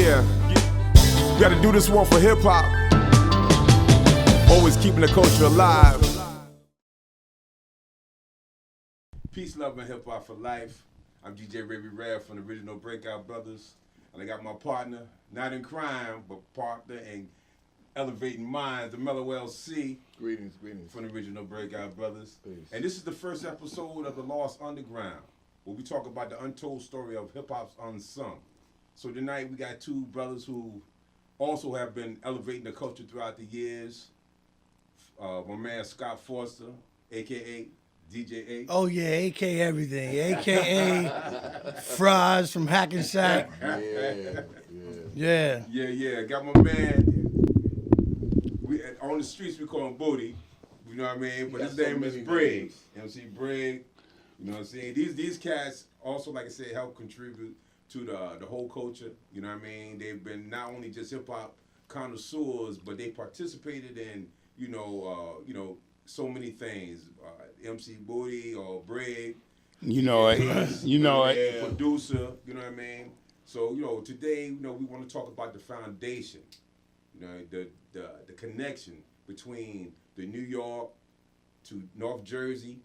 Yeah, we gotta do this one for hip hop. Always keeping the culture alive. Peace, love, and hip hop for life. I'm DJ Ray Rev from the original Breakout Brothers. And I got my partner, not in crime, but partner in elevating minds, the Mellow LC. Greetings. From the original Breakout Brothers. Peace. And this is the first episode of The Lost Underground, where we talk about the untold story of hip hop's unsung. So tonight we got two brothers who also have been elevating the culture throughout the years. My man Scott Foster, aka DJ A. Oh yeah, aka everything, aka Froz from Hackensack. Yeah. Got my man. On the streets we call him Booty. You know what I mean? But his name is Briggs. MC Briggs. You know what I'm saying? These cats also, like I said, help contribute to the whole culture. You know what I mean? They've been not only just hip hop connoisseurs, but they participated in so many things. MC Booty or Briggs. You know it. Producer. You know what I mean? So today we want to talk about the foundation. The connection between the New York to North Jersey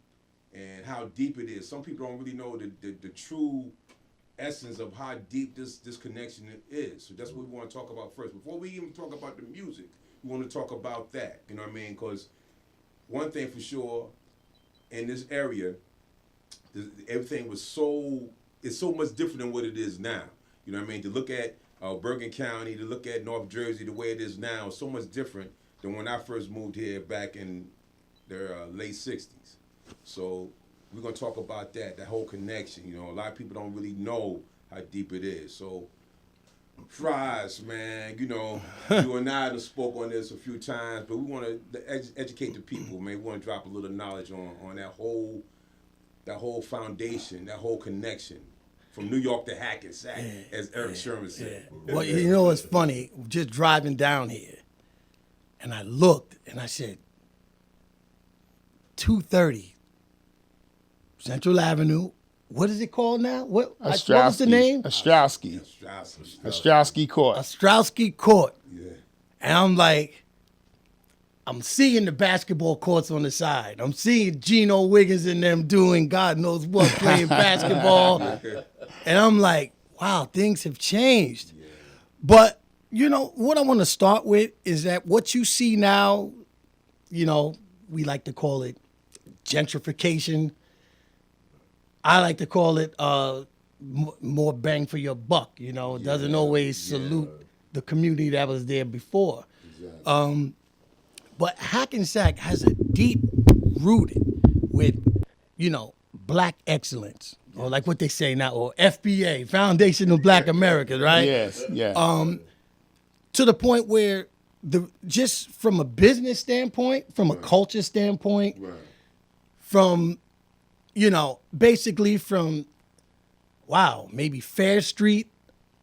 and how deep it is. Some people don't really know the true essence of how deep this connection is. So that's what we want to talk about first. Before we even talk about the music, we want to talk about that. You know what I mean? Because one thing for sure, in this area, everything it's so much different than what it is now. You know what I mean? To look at Bergen County, to look at North Jersey, the way it is now, is so much different than when I first moved here back in the late 60s. So we're going to talk about that whole connection. A lot of people don't really know how deep it is. So, Froz, man, you and I have spoke on this a few times, but we want to educate the people, man. We want to drop a little knowledge on that whole foundation, that whole connection. From New York to Hackensack, as Eric Sherman said. Yeah. Well, you know what's funny? Just driving down here, and I looked, and I said, 230 Central Avenue. What is it called now? What was the name? Ostrowski Court. Ostrowski Court. Yeah. And I'm like, I'm seeing the basketball courts on the side. I'm seeing Geno Wiggins and them doing God knows what, playing basketball. And I'm like, wow, things have changed. Yeah. But, what I want to start with is that what you see now, we like to call it gentrification. I like to call it more bang for your buck. It doesn't always salute the community that was there before. Exactly. But Hackensack has a deep rooted with, black excellence, or like what they say now, or FBA, Foundation of Black America, right? Yes. To the point where just from a business standpoint, from a culture standpoint, from, basically from, maybe Fair Street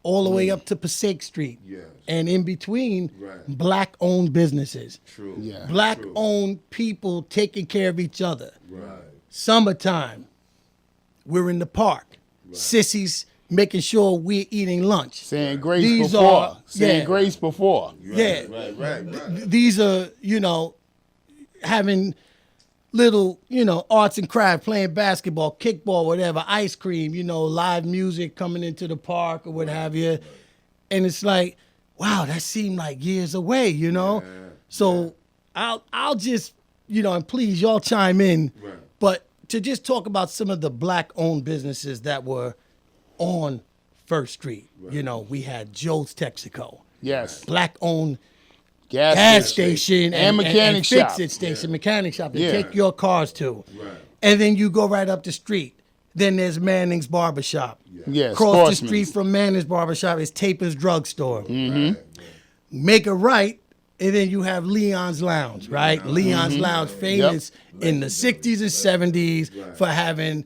all the way up to Passaic Street. Yes. And in between, black-owned businesses. True. Yeah. Black-owned people taking care of each other. Right. Summertime, we're in the park. Right. Sissies making sure we're eating lunch. Saying grace before. Grace before. Right. These are, having little, arts and crafts, playing basketball, kickball, whatever, ice cream, live music coming into the park or what have you. And it's like, wow, that seemed like years away, So I'll just, and please y'all chime in. Right. But to just talk about some of the black-owned businesses that were on First Street. Right. We had Joe's Texaco. Yes. Black-owned gas station and mechanic shop. Fix-it station, mechanic shop to take your cars to. Right. And then you go right up the street. Then there's Manning's Barbershop. Yeah, Across the street from Manning's Barbershop is Taper's Drugstore. Mm-hmm. Make a right, and then you have Leon's Lounge, right? Leon's Lounge, famous in the 60s and 70s for having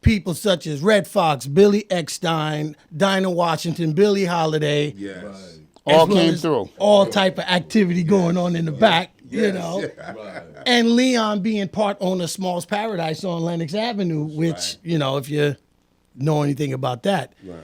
people such as Red Fox, Billy Eckstein, Dinah Washington, Billie Holiday. Yes. All came through. All type of activity going on in the back, And Leon being part owner of Small's Paradise on Lenox Avenue, which, if you know anything about that. Right.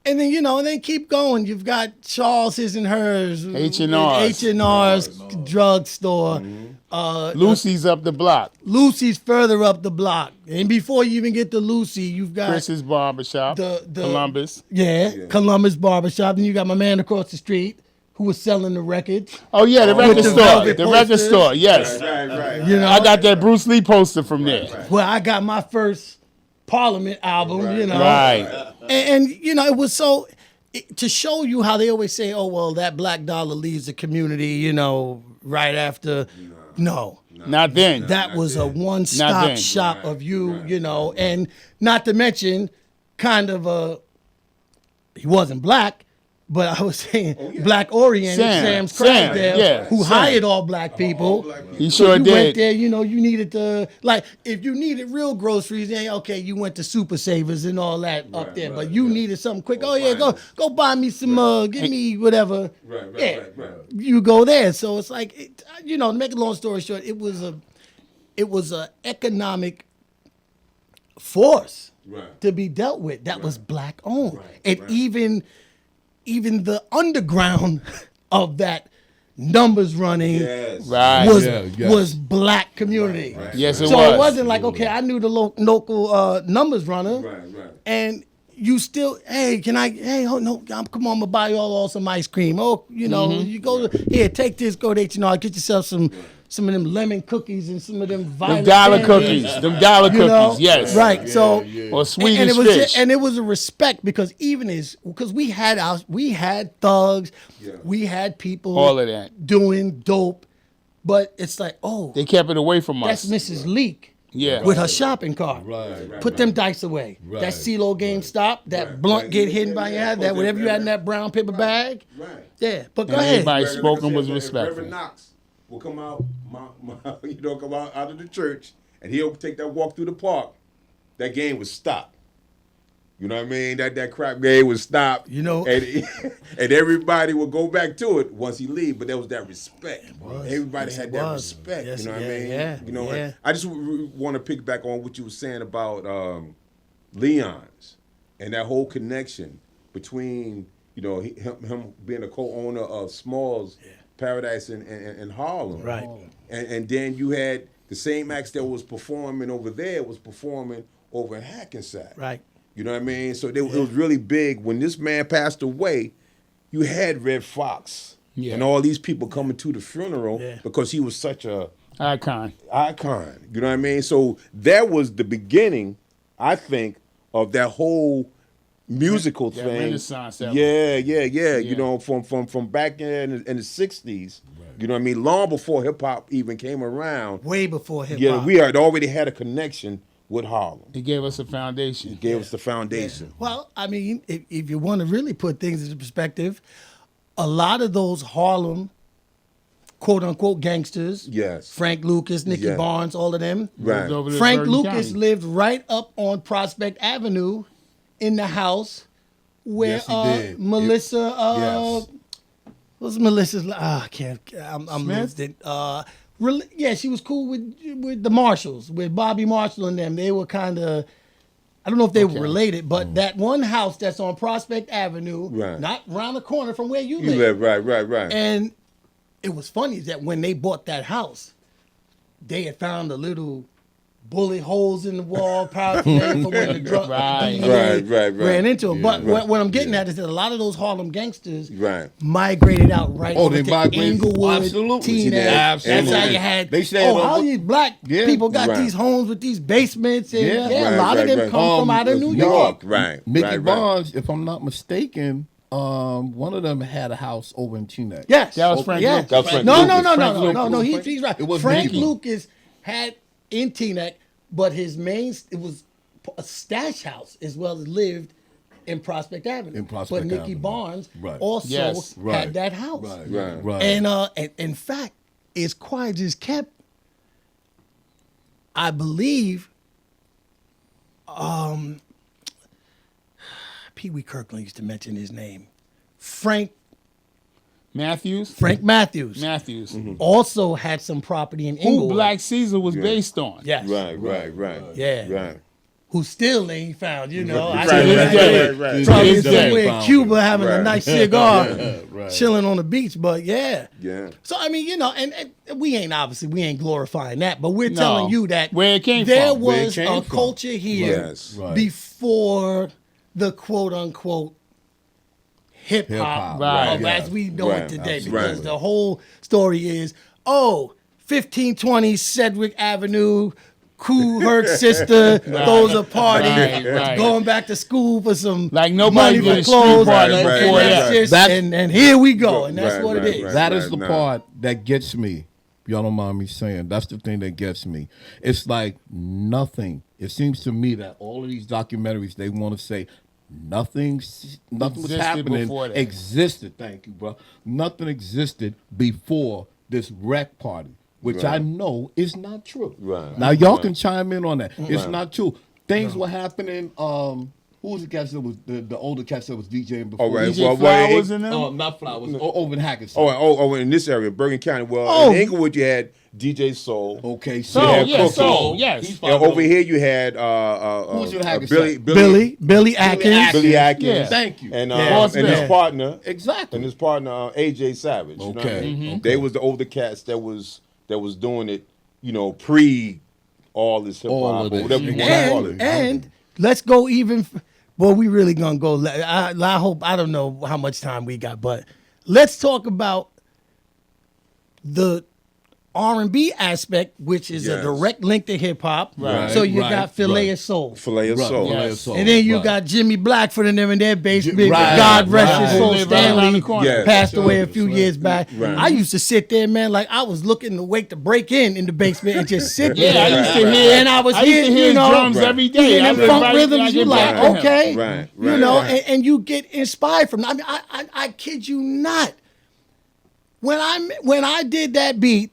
And then, and then keep going. You've got Charles His and Hers. H&R's. H&R's drugstore. Lucy's up the block. Lucy's further up the block. And before you even get to Lucy, you've got Chris's Barbershop. Columbus. Yeah, Columbus Barbershop. Then you got my man across the street who was selling the records. Oh, yeah, the record store. velvet The record posters. store, yes. Right. I got that Bruce Lee poster from there. Where I got my first Parliament album, Right. And it was so, to show you how they always say, oh, well, that black dollar leaves the community, right after. No. Not then. That was a one-stop shop of you, and not to mention kind of he wasn't black, but I was saying black oriented Sam's Crabdale, who hired all black people. He sure you did. went there, you needed to, like, if you needed real groceries, then okay, you went to Super Savers and all that up there. But you needed something quick. Oh yeah, go buy me some, give me whatever. Right. You go there. So it's like, to make a long story short, it was a economic force to be dealt with that was black owned, and even the underground of that numbers running was black community. Right. Yes, it was. So it wasn't like, okay, I knew the local numbers runner, and you still, hey, come on, I'm gonna buy you all some ice cream. Oh, you go here, take this, go to H&R, get yourself some of them lemon cookies and some of them violet dollar candies. cookies. Them dollar cookies, yes. Right. So or Swedish and it was fish. and it was a respect because because we had thugs, we had people all of that doing dope, but it's like, they kept it away from us. That's Mrs. Leak. Yeah. With her shopping cart. Put them dice away. That CeeLo GameStop, that blunt get hidden by your head, that whatever you had in that brown paper bag. Yeah. But go ahead. Everybody spoken was respectful. Reverend Knox will come out, come out of the church, and he'll take that walk through the park. That game was stopped. You know what I mean? That crap game was stopped. And everybody would go back to it once he leave. But there was that respect. Everybody had that respect. Yes, you know what I mean? Yeah. I just want to pick back on what you were saying about Leon's and that whole connection between him being a co-owner of Smalls Paradise in Harlem. Right. And then you had the same acts that was performing over there was performing over in Hackensack. Right. You know what I mean? So it was really big. When this man passed away, you had Red Fox and all these people coming to the funeral because he was such a icon. You know what I mean? So that was the beginning, I think, of that whole musical thing. Renaissance era. Yeah. From back in the 60s. You know what I mean? Long before hip hop even came around. Way before hip hop. Yeah, we had already had a connection with Harlem. He gave us a foundation. He gave us the foundation. Well, I mean, if you want to really put things into perspective, a lot of those Harlem quote unquote gangsters, Frank Lucas, Nicky Barnes, all of them. Right. Frank Lucas lived right up on Prospect Avenue in the house where Melissa what's Melissa's I can't I'm losing it. She was cool with the Marshalls, with Bobby Marshall and them. They were kind of, I don't know if they were related, but that one house that's on Prospect Avenue, not around the corner from where you live. Right. And it was funny that when they bought that house, they had found a little bullet holes in the wall, probably for when the drug ran into them. But what I'm getting at is that a lot of those Harlem gangsters migrated out over to Inglewood, Teaneck. That's how you had. How these black people got these homes with these basements, and a lot of them come from out of New York. Mickey Barnes, if I'm not mistaken. One of them had a house over in Teaneck. Yes, that was Frank Lucas. That was Frank No. He's right. It was Frank Mickey. Lucas had in Teaneck, but his it was a stash house as well as lived in Prospect Avenue. But Nicky Barnes also had that house. Right. And in fact, as quiet as kept, I believe Pee Wee Kirkland used to mention his name. Frank Matthews also had some property in Inglewood. Who Black Caesar was based on. Yes. Right. Yeah. who still ain't found, you know. Right, I see right, that right. probably This day somewhere in found Cuba it. having a Right. nice cigar, Right. chilling on the beach. But yeah. Yeah. So I mean, you know, and we ain't glorifying that, but we're No. telling you that Where it came there from. Where it was came a from. culture here Yes. Right. before the quote unquote hip hop, Hip-hop, right. as we know Right. it today, Absolutely. because the whole story is 1520 Sedgwick Avenue. Cool Herc sister throws a party, Right. going back to school for some Like nobody money did for a street clothes, party and before that's that. just- That's- and here we go, and that's Right, what right, it is. right. That is the nah. part that gets me. Y'all don't mind me saying. That's the thing that gets me. It's like nothing. It seems to me that all of these documentaries, they want to say nothing was Existed happening. before that. Existed. Thank you, bro. Nothing existed before this rec party, which I Right. know is not true. Right. Now y'all Right. can chime in on that. It's Right. not true. Things were happening. Who was the cats that was the older cats that was DJing before? All right. DJ Well, Flowers and them. Not Flowers. Over in Hackensack. In this area, Bergen County. Well, Oh. in Inglewood, you had DJ Soul. Okay, So, Yeah, yeah, Cookie. so, yes. He's And over here, you had Who's your Hackensack? Billy Atkins. Billy Atkins. Yeah. Thank you. And, Yeah. and his Yeah. partner. Exactly. And his partner, AJ Savage. You know what I Okay. mean? Okay. They was the older cats that was doing it, you know, pre all this hip All hop of or this. whatever you want to call it. And let's go even. Boy, we really gonna go. I hope, I don't know how much time we got, but let's talk about the R&B aspect, which is a Yes. direct link to hip hop. Right, So you right, got Filet right. of Soul. Filet of Right, Soul. right, Yes. so, And then you right. got Jimmy Blackford and them in their basement. Right, God rest right. his soul. Live right around Stanley the corner. Yes. passed away a Sure, few sure. years back. Right. I used to sit there, man, like I was looking to wait to break in the basement and just sit there. Yeah, I used to hear. And I was used to hearing, hear you know, drums Right. every you day. hear I them live funk right- rhythms, I you get like, back to him. okay. Right, You right, know, right. and you get inspired from that. I mean, I kid you not. When I did that beat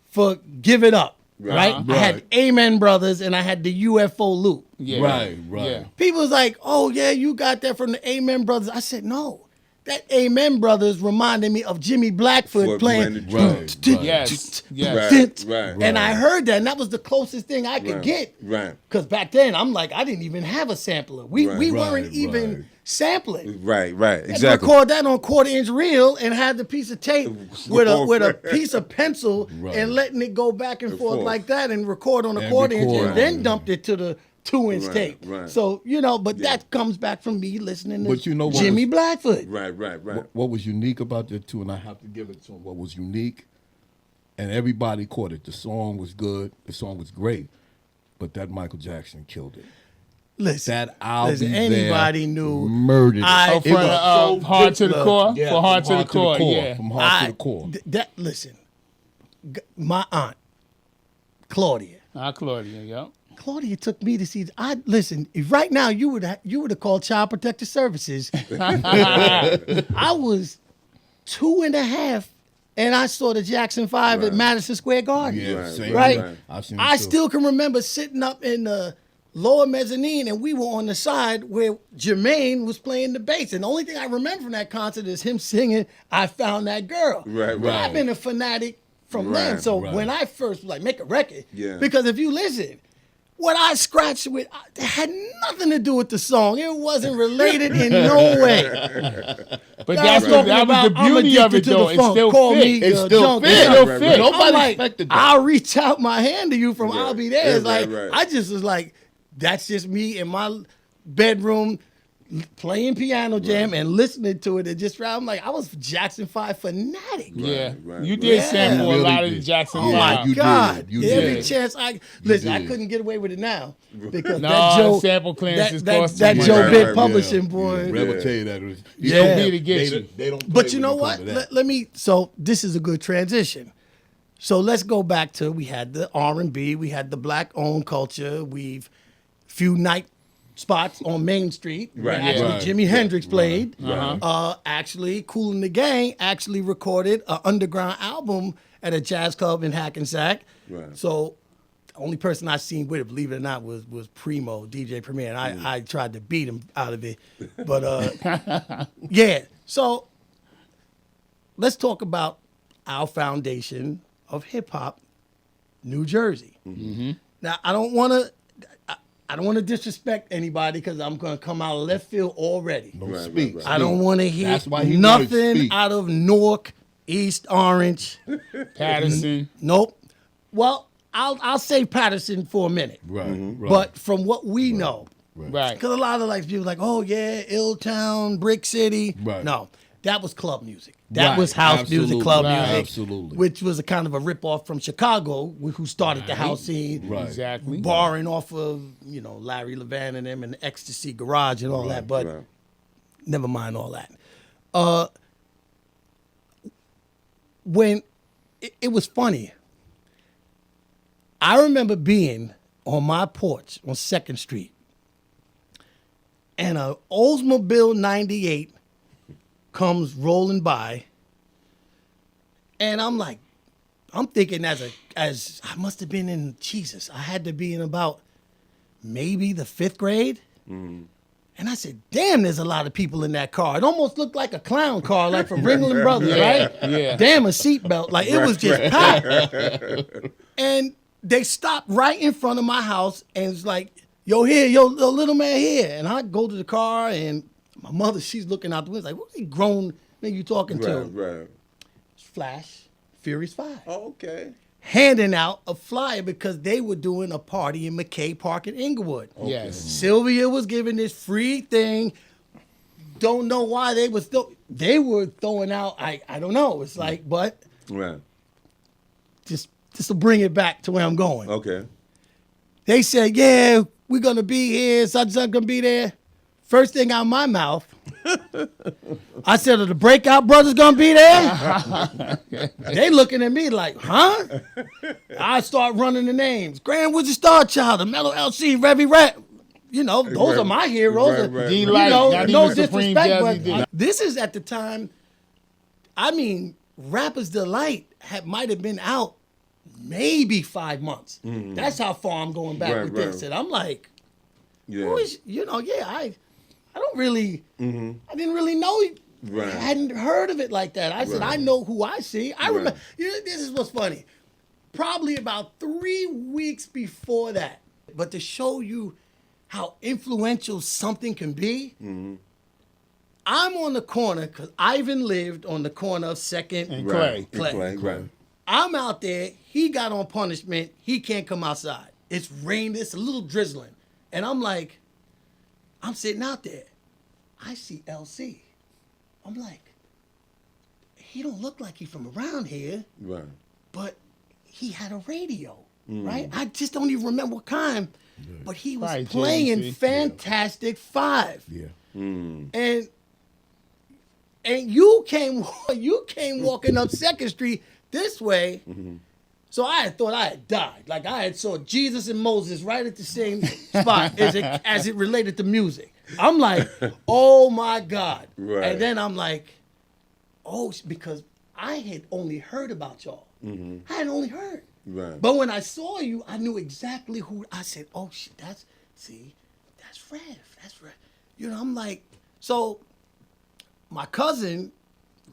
for Give It Up, right? I had Right. Amen Brothers and I had the UFO loop. Yeah. Right. Yeah. People was like, oh, yeah, you got that from the Amen Brothers. I said, no. That Amen Brothers reminded me of Jimmy Blackford For playing. playing the drums. Right. Yes. Yes. Right, right. And I heard that, and that was the closest thing I could Right, get. right. Because back then, I'm like, I didn't even have a sampler. We Right, weren't right, even right. sampling. Right, right. And Exactly. record that on quarter-inch reel and had the piece of tape with a piece of pencil Right. and letting it go back and forth forth. like that and record on a And quarter-inch record. and then dumped it to the 2-inch Right, tape. right. So, you know, but that comes back from me listening to But you know what Jimmy was- Blackford. Right, right, right. What was unique about that too, and I have to give it to him. What was unique, and everybody caught it. The song was good. The song was great, but that Michael Jackson killed it. Listen, That I'll listen, Be anybody There knew murdered it. I- Oh, It for was so Hard to the good. Core? Yeah, For Hard from to the Core, yeah. From Hard to the Core. Listen, my aunt, Claudia. Claudia, yeah. Claudia took me to see. Listen. If right now you would have called Child Protective Services. I was 2.5, and I saw the Jackson 5 at Madison Square Garden. Yeah, Right, same right. here. I've seen it I too. still can remember sitting up in the lower mezzanine, and we were on the side where Jermaine was playing the bass. And the only thing I remember from that concert is him singing "I Found That Girl." Right, But right. I've been a fanatic from then. Right, So right. when I first make a record, Yeah. because if you listen. What I scratched with it had nothing to do with the song. It wasn't related in no way. But Guys that talking was the about, I'm beauty of addicted it, to the though. It funk. still Call fit. me It a still junkie. fit. Still fit. Nobody I'm like, expected that. I'll reach out my hand to you from I'll Be There. It's Yeah, like, right. I just was like, that's just me in my bedroom playing piano jam and listening to it. And just, I'm like, I was Jackson 5 fanatic. Yeah. right, You did right. sample You a really lot of the did. Jackson Oh 5. my you did. God! You Every did. chance I listen, I did. couldn't get away with it now because No, that Joe sample clearances that cost that too Joe much. Bit Right, publishing yeah. boy. Red will tell you that. Yeah. Be to get you. They don't play But you when know it what? comes to that. Let me. So this is a good transition. So let's go back to we had the R&B, we had the black-owned culture. We've few night spots on Main Street where Right. actually Right. Jimi Hendrix played. Uh-huh. Actually, Kool and the Gang actually recorded an underground album at a jazz club in Hackensack. Right. So the only person I seen with it, believe it or not, was Primo, DJ Premier. And I tried to beat him out of it. But yeah. So let's talk about our foundation of hip hop, New Jersey. Now I don't want to. I don't want to disrespect anybody because I'm going to come out of left field already. Don't Right, speak. right, I don't want to hear That's why he wanted to nothing speak. out of Newark, East Orange. Patterson. Nope. Well, I'll say Patterson for a minute. Right, right. But from what we know, Right. because a lot of like people like, oh yeah, Illtown, Brick City. Right. No, that was club music. That Right. was house music, Absolutely. club Right. music. Absolutely. Which was a kind of a ripoff from Chicago, who started the house scene. Right. Exactly. Borrowing off of, Larry Levan and them and Ecstasy Garage and all that. But Right. never mind all that. When it was funny, I remember being on my porch on 2nd Street, and a Oldsmobile 98 comes rolling by, and I'm thinking as I must have been in I had to be in about maybe the 5th grade. And I said, damn, there's a lot of people in that car. It almost looked like a clown car, like from Ringling Brothers, right? Yeah. Damn, a seatbelt. Like, it was just packed. And they stopped right in front of my house and it's like, yo, little man here. And I go to the car and my mother, she's looking out the window like, what are you grown nigga you talking to? Right. Flash, Furious 5. Oh, okay. Handing out a flyer because they were doing a party in McKay Park in Inglewood. Yes. Sylvia was giving this free thing. Don't know why they were throwing out. I don't know. It's like, but Right. just to bring it back to where I'm going. Okay. They said, yeah, we're gonna be here. Such gonna be there. First thing out of my mouth, I said, are the Breakout Brothers gonna be there? They looking at me like, huh? I start running the names. Grand Wizard Star Child, the Mellow LC, Revy Rat. Those are my heroes. Right. D-Light, not No even Supreme disrespect, Jazzy but did. this is at the time. I mean, Rapper's Delight might have been out maybe 5 months. That's how far I'm going back Right, with this. right. And I'm like, Yeah. who is, I don't really, I didn't really know. Right. I hadn't heard of it like that. I said, Right. I know who I see. I Right. remember, this is what's funny. Probably about 3 weeks before that, but to show you how influential something can be, I'm on the corner, because Ivan lived on the corner of 2nd And Right. Clay. Right. I'm out there. He got on punishment. He can't come outside. It's raining. It's a little drizzling. And I'm like, I'm sitting out there. I see LC. I'm like, he don't look like he's from around here, Right. but he had a radio, right? I just don't even remember what kind, but he was Right, playing JVC. Fantastic Five. Yeah. And you came walking up 2nd Street this way. So I had thought I had died. Like I had saw Jesus and Moses right at the same spot as it related to music. I'm like, oh my God. Right. And then I'm like, oh, because I had only heard about y'all. I had only heard. Right. But when I saw you, I knew exactly who. I said, oh shit, that's Rev. That's Rev. I'm like, so my cousin,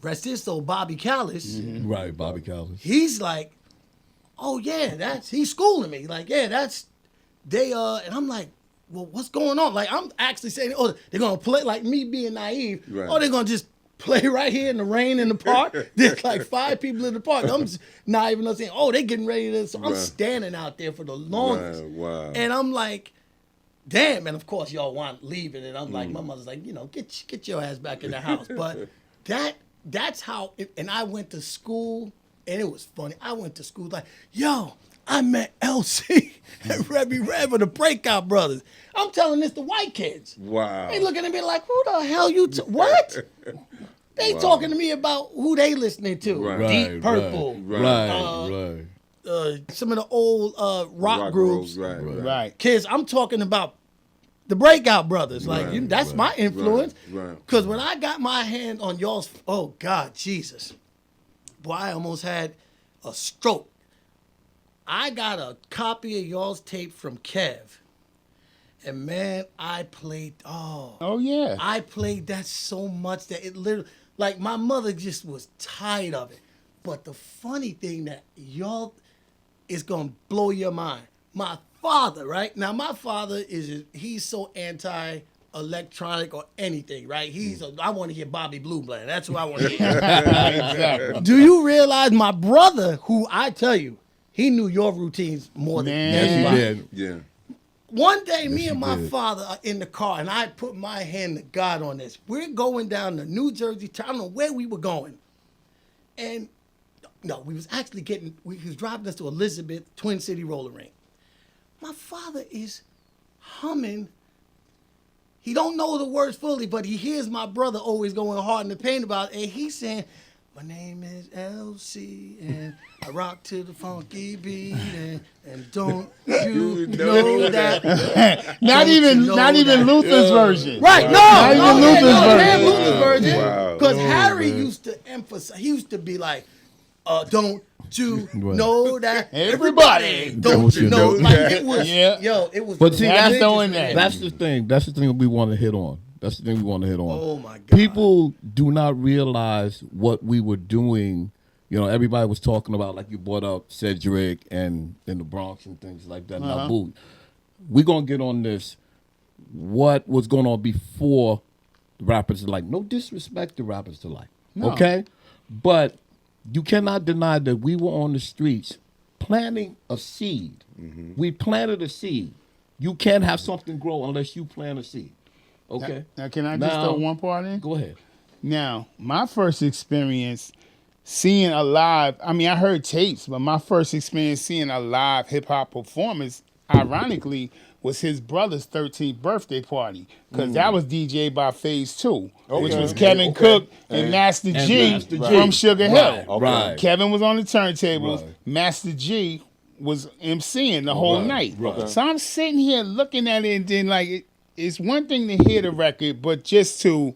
rest his soul, Bobby Callis, Right, Bobby Callis. he's like, oh yeah, he's schooling me. Like, yeah, and I'm like, well, what's going on? Like, I'm actually saying, oh, they're gonna play, like me being naive. Right. Oh, they're gonna just play right here in the rain in the park. There's like 5 people in the park. I'm just not even saying, oh, they getting ready to. So I'm Right. standing out there for the longest. Right. Wow. And I'm like, damn. And of course, y'all want leaving. And I'm like, my mother's like, get your ass back in the house. But that's how. And I went to school, and it was funny. I went to school like, yo, I met LC and Revy Rev of the Breakout Brothers. I'm telling this to white kids. Wow. They looking at me like, who the hell you? What? They Wow. talking to me about who they listening to. Right. Deep Purple. Right. Some of the old rock groups. Right. Right. Kids, I'm talking about the Breakout Brothers. Like, Right, that's my influence. right. Because when I got my hand on y'all's, oh God, Jesus. Boy, I almost had a stroke. I got a copy of y'all's tape from Kev. And man, I played, Oh yeah. I played that so much that it literally, like my mother just was tired of it. But the funny thing that y'all is gonna blow your mind. My father, right? Now, my father he's so anti-electronic or anything, right? I want to hear Bobby Blue Bland. That's who I want to hear. Exactly. Do you realize my brother, who I tell you, he knew your routines more than Man. Yes, anybody. he did. Yeah. One day, me and he my did. father are in the car, and I put my hand to God on this. We're going down to New Jersey. I don't know where we were going. And, no, we was actually he was driving us to Elizabeth, Twin City Roller Rink. My father is humming. He don't know the words fully, but he hears my brother always going hard in the pain about it, and he's saying, my name is LC, and I rock to the funky beat, and don't you know that? Not Don't even you know not even that? Luther's version. Right, no, Not even Luther's damn version. Luther's version. Wow. Because Harry used to emphasize, he used to be like, don't you know that? Everybody. Don't you know? Like, it was, Yeah. yo, it was. But see, That's religious, throwing man. that. That's the thing. That's the thing we want to hit on. That's the thing we want to hit on. Oh, my God. People do not realize what we were doing. You know, everybody was talking about, like you brought up Cedric and in the Bronx and things like that. Nabu. We're going to get on this. What was going on before the Rappers to Life? No disrespect to Rappers to Life. No. Okay? But you cannot deny that we were on the streets planting a seed. We planted a seed. You can't have something grow unless you plant a seed. Okay? Now, can I just throw one part in? Go ahead. Now, my first experience seeing a live, I mean, I heard tapes, but my first experience seeing a live hip hop performance, ironically, was his brother's 13th birthday party. Because that was DJ'd by Phase 2, which was Kevin Cook and Master G Master G. from Sugar Hill. Right. Kevin was on the turntables. Right. Master G was emceeing the whole night. Right. So I'm sitting here looking at it, and then like it's one thing to hear the record, but just to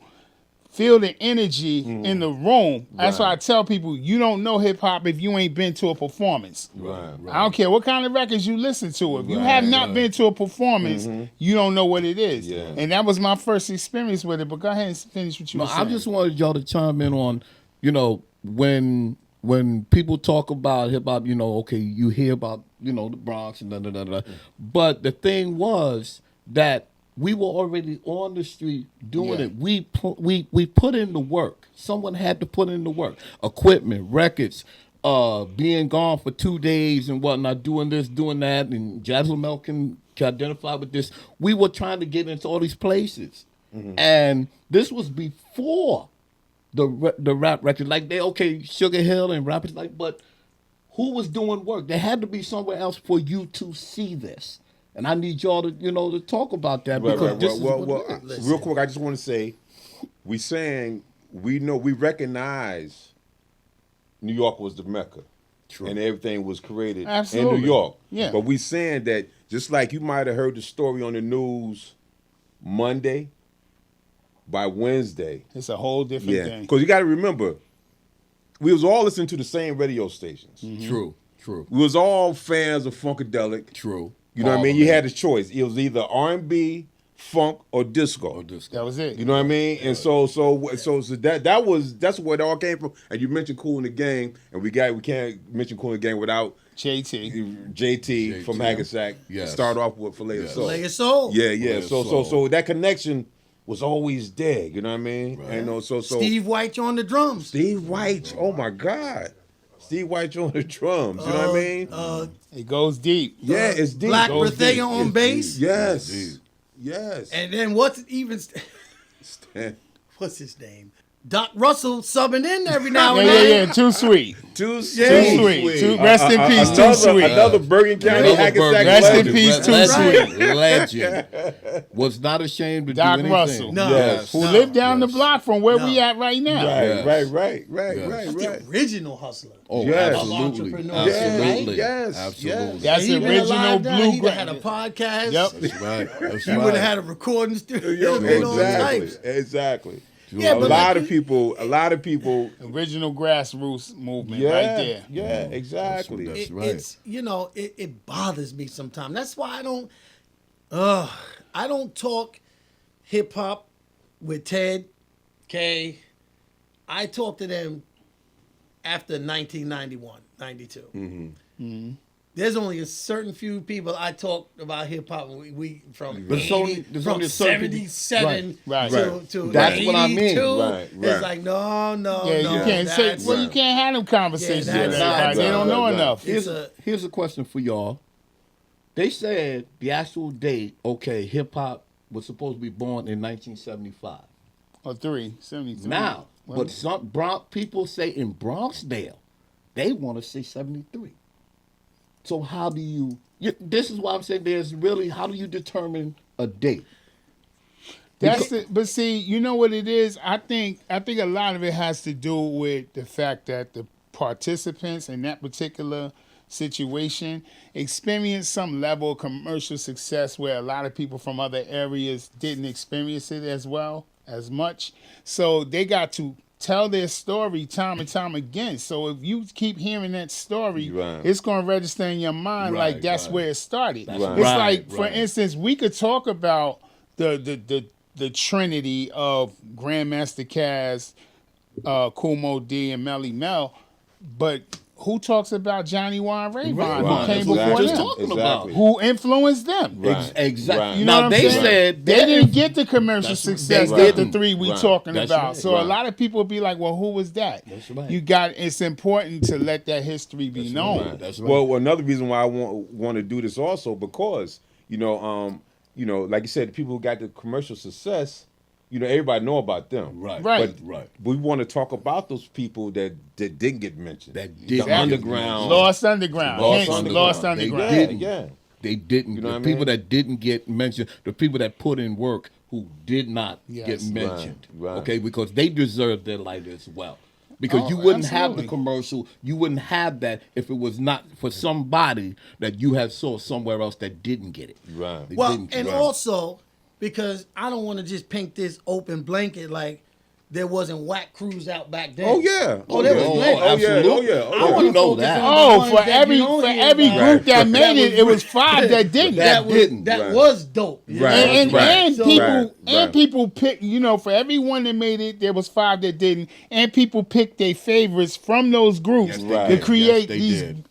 feel the energy in the room. That's why I tell people, you don't know hip hop if you ain't been to a performance. Right. I don't care what kind of records you listen to. If you have not been to a performance, you don't know what it is. Yeah. And that was my first experience with it. But go ahead and finish what you No, were I saying. just wanted y'all to chime in on, you know, when people talk about hip hop, you know, okay, you hear about, you know, the Bronx and da. But the thing was that we were already on the street doing it. We put in the work. Someone had to put in the work. Equipment, records, being gone for 2 days and whatnot, doing this, doing that, and Jazz Lamel can identify with this. We were trying to get into all these places, and this was before the rap record. Like Sugar Hill and rappers like, but who was doing work? There had to be somewhere else for you to see this. And I need y'all to, you know, to talk about that because this is what it is. Real quick, I just want to say, we recognize New York was the Mecca. True. And everything was created Absolutely. in New York. Yeah. But we saying that just like you might have heard the story on the news Monday, by Wednesday. It's a whole different Yeah. thing. Because you got to remember, we was all listening to the same radio stations. True. We was all fans of Funkadelic. True. You know what I mean? You had a choice. It was either R&B, funk, or disco. That was it. You know what I mean? And so that's where it all came from. And you mentioned Kool and the Gang, and we can't mention Kool and the Gang without JT from Hackensack. Yes. Start off with For Later Soul. Later Soul. Yeah. Soul. So that connection was always there. You know what I mean? Right. And so Steve White on the drums. Steve White. Oh my God. Steve White on the drums. You know what I mean? It goes deep. Yeah, it's deep. Black Goes Bethea deep. on bass. Yes. Yes. And then what's his name? Doc Russell subbing in every now and then. Yeah. Too sweet. Too sweet. Rest in peace. Too sweet. Another Bergen County Hackensack Rest in legend. peace. Too sweet. Legend. Was not ashamed to Doc do anything. Russell. No. Yes. Who lived down the block from where we at right now. Right. That's the original hustler. Oh, Yes. absolutely. Entrepreneur. Absolutely. Yes. Absolutely. That's He the been original alive now, he bluegrass. had a podcast. Yep. That's right. That's He would have had a recording studio. Exactly. Yeah, A but lot like of people. Original grassroots movement Yeah, right there. Yeah, exactly. That's right. It's it bothers me sometimes. That's why I don't talk hip hop with Ted, K. I talk to them after 1991, 92. there's only a certain few people I talk about hip hop. We from There's only a certain 77 Right. to That's 82. what I mean. Right. It's like no, Yeah, you can't say. that's- Well, you can't have them conversations Yeah, with that's- everybody. They don't know right. enough. Here's a question for y'all. They said the actual date, okay, hip hop was supposed to be born in 1975. Or 73. Now, Well, but some Bronx people say in Bronxdale, they want to say 73. So how do you? This is why I'm saying there's really how do you determine a date? but see, you know what it is? I think a lot of it has to do with the fact that the participants in that particular situation experience some level of commercial success where a lot of people from other areas didn't experience it as much. So they got to tell their story time and time again. So if you keep hearing that story, Right. it's going to register in your mind Right, like that's right. where it started. That's It's right, like, for right. instance, we could talk about the trinity of Grandmaster Caz, Kool Moe D, and Melly Mel, but who talks about Johnny Warren Rayvon, Right. who came That's what before I'm just them? talking about. Who influenced them? Right. Exactly. Right. You know Now what I'm they saying? said They that- didn't get the commercial That's- success they that the didn't. three we Right. talking That's about. right. So a Right. lot of people be like, "Well, who was that?" That's right. You got. It's important to let that history be known. right. That's right. Well, another reason why I want to do this also because like you said, the people who got the commercial success, everybody know about them. Right. Right. Right. We want to talk about those people that didn't get mentioned. That the didn't get underground. Lost Underground. Lost Hence, Underground. Lost They Underground. Yeah, didn't. yeah. They didn't. You know The what I people mean? that didn't get mentioned, the people that put in work who did not Yes. get mentioned. Right. Okay, because they deserve their light as well. Because Oh, you wouldn't have absolutely. the commercial, you wouldn't have that if it was not for somebody that you have saw somewhere else that didn't get it. Right. They Well, didn't get and it. also because I don't want to just paint this open blanket like there wasn't whack crews out back then. Oh yeah. Oh, there was yeah. plenty. Oh yeah. Oh Absolutely. yeah. I Oh, wanna You know focus that. on the Oh, ones for that every you don't for hear every about. group that made That it, it was 5 that didn't. That didn't. That Right. was dope. you Right. know? And Right. So- people Right. and people pick, for everyone that made it, there was 5 that didn't, and people picked their favorites from those groups Yes, they to did. create Yes, they these did.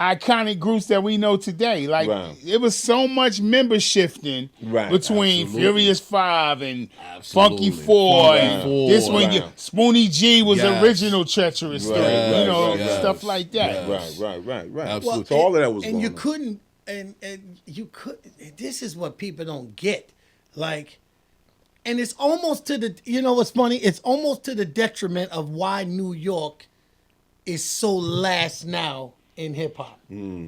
iconic groups that we know today. Like Right. it was so much member shifting Right. between Absolutely. Furious 5 and Absolutely. Funky 4 Funky and Four. this one. Right. Spoonie G was Yes. original treacherous, Right, thing, right, right, stuff like that. Yes. Right. Absolutely. So all of that was and going you on. couldn't and you could this is what people don't get like and it's almost to the what's funny, it's almost to the detriment of why New York is so last now in hip-hop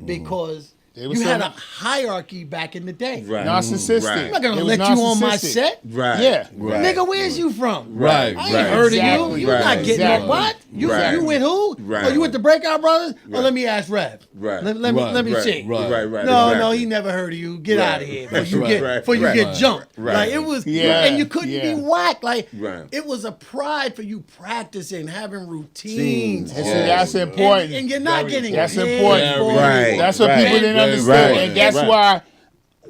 because They was you had so- a hierarchy back in the day. Right. Narcissistic. Right. I'm not gonna It was let you on my narcissistic. set. Right. Yeah. Right. Nigga, where's you from? Right. I ain't Right. heard Exactly. of you. You Right. not getting Exactly. no what? You Right. you with who? Right. Oh, you with the Breakout Brothers? Right. Oh, let me ask Rev. Right. Let me Right. see. Right. Right. No, exactly. he never heard of you. Get Right. out of here. That's Before you right. get Right. before you Right. get jumped. Right. Like it was Yeah. and you couldn't Yeah. be whacked. Like Right. it was a pride for you practicing, having routines. And see, Yeah. that's important. And you're not getting That's paid important. for it. Right. That's what Right. people didn't Right. understand. Right. And that's Right. why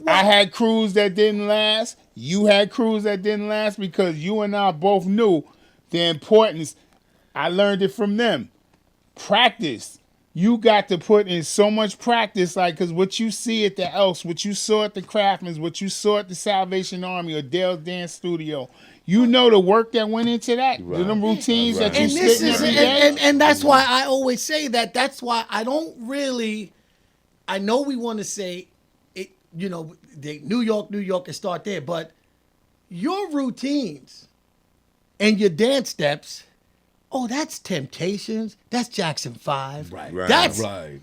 I had crews that didn't last. You had crews that didn't last because you and I both knew the importance. I learned it from them. Practice. You got to put in so much practice, because what you see at the Elks, what you saw at the Craftman's, what you saw at the Salvation Army or Dale's Dance Studio, you know the work that went into that. Right. Them routines Right. that you And this spit is every day. and that's why I always say that. That's why I don't really. I know we want to say it. New York, and start there, but your routines and your dance steps. Oh, that's Temptations. That's Jackson 5. Right. Right. That's Right.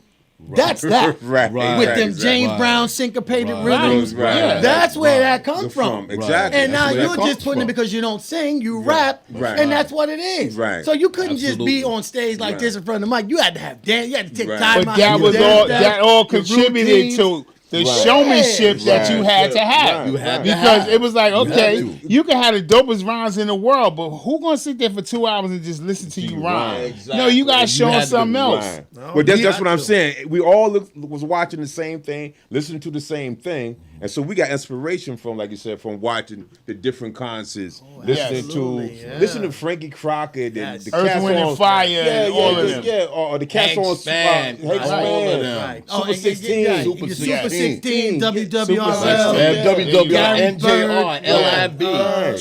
that's that. Right. Right. With them Exactly. James Right. Brown syncopated Right. rhythms. Right. Yeah. That's where Right. that comes from. Exactly. And now That's where that you're comes just putting it from. because you don't sing, you rap, Right. and that's what it is. Right. So you couldn't just be Absolutely. on stage like Right. this in front of the mic. You had to have dance. You had to take Right. time But out. that to was dance all steps, that all the contributed routines. to the Right. showmanship that Right. you had to have. Right. You had to because have it was like, You okay, had to. you can have the dopest rhymes in the world, but who gonna sit there for 2 hours and just listen to you rhyme? Exactly. No, you gotta You show them had to something else. Right. But that's you what had I'm to. saying. We all was watching the same thing, listening to the same thing, And so we got inspiration from, like you said, from watching the different concerts, absolutely, listening to Frankie Crockett and the Earth, cats Wind, and on Fire, and all of them. Yeah, or the cats on Hank Span, Hank all of Span. them. Right. Super 16. Super 16, Yeah. WWRL. WWL, Gary NJR, Bird, LIB.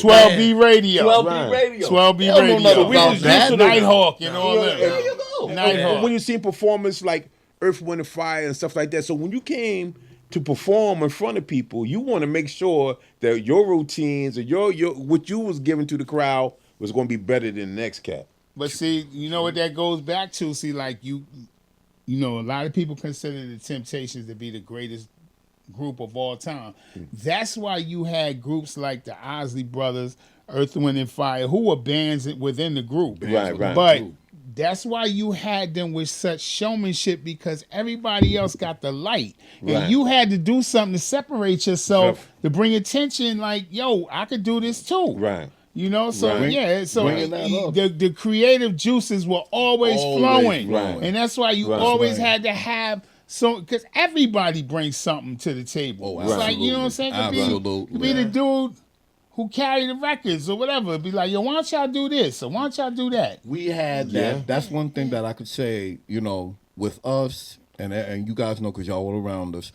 12B Radio. 12B Radio. 12B Hell no, Radio. we was used to Nighthawk and all Yeah, that. There you go. Nighthawk. When you see performance like Earth, Wind, and Fire and stuff like that, so when you came to perform in front of people, you want to make sure that your routines or your what you was giving to the crowd was going to be better than the next cat. But see, you know what that goes back to? See, like you know, a lot of people consider the Temptations to be the greatest group of all time. That's why you had groups like the Isley Brothers, Earth, Wind, and Fire, who were bands within the group. Right. But that's why you had them with such showmanship, because everybody else got the light. Right. And you had to do something to separate yourself, to bring attention like, yo, I could do this too. Right. You know, so Right. yeah, so Bringing that up. the creative juices were always flowing. flowing. And that's why you Right. always Right. had to have because everybody brings something to the table. Oh, It's like, you know what I'm saying? absolutely. Could be the dude who carry the records or whatever. It'd be like, yo, why don't y'all do this? Or why don't y'all do that? We had that. That's one thing that I could say, you know, with us, and you guys know because y'all were around us,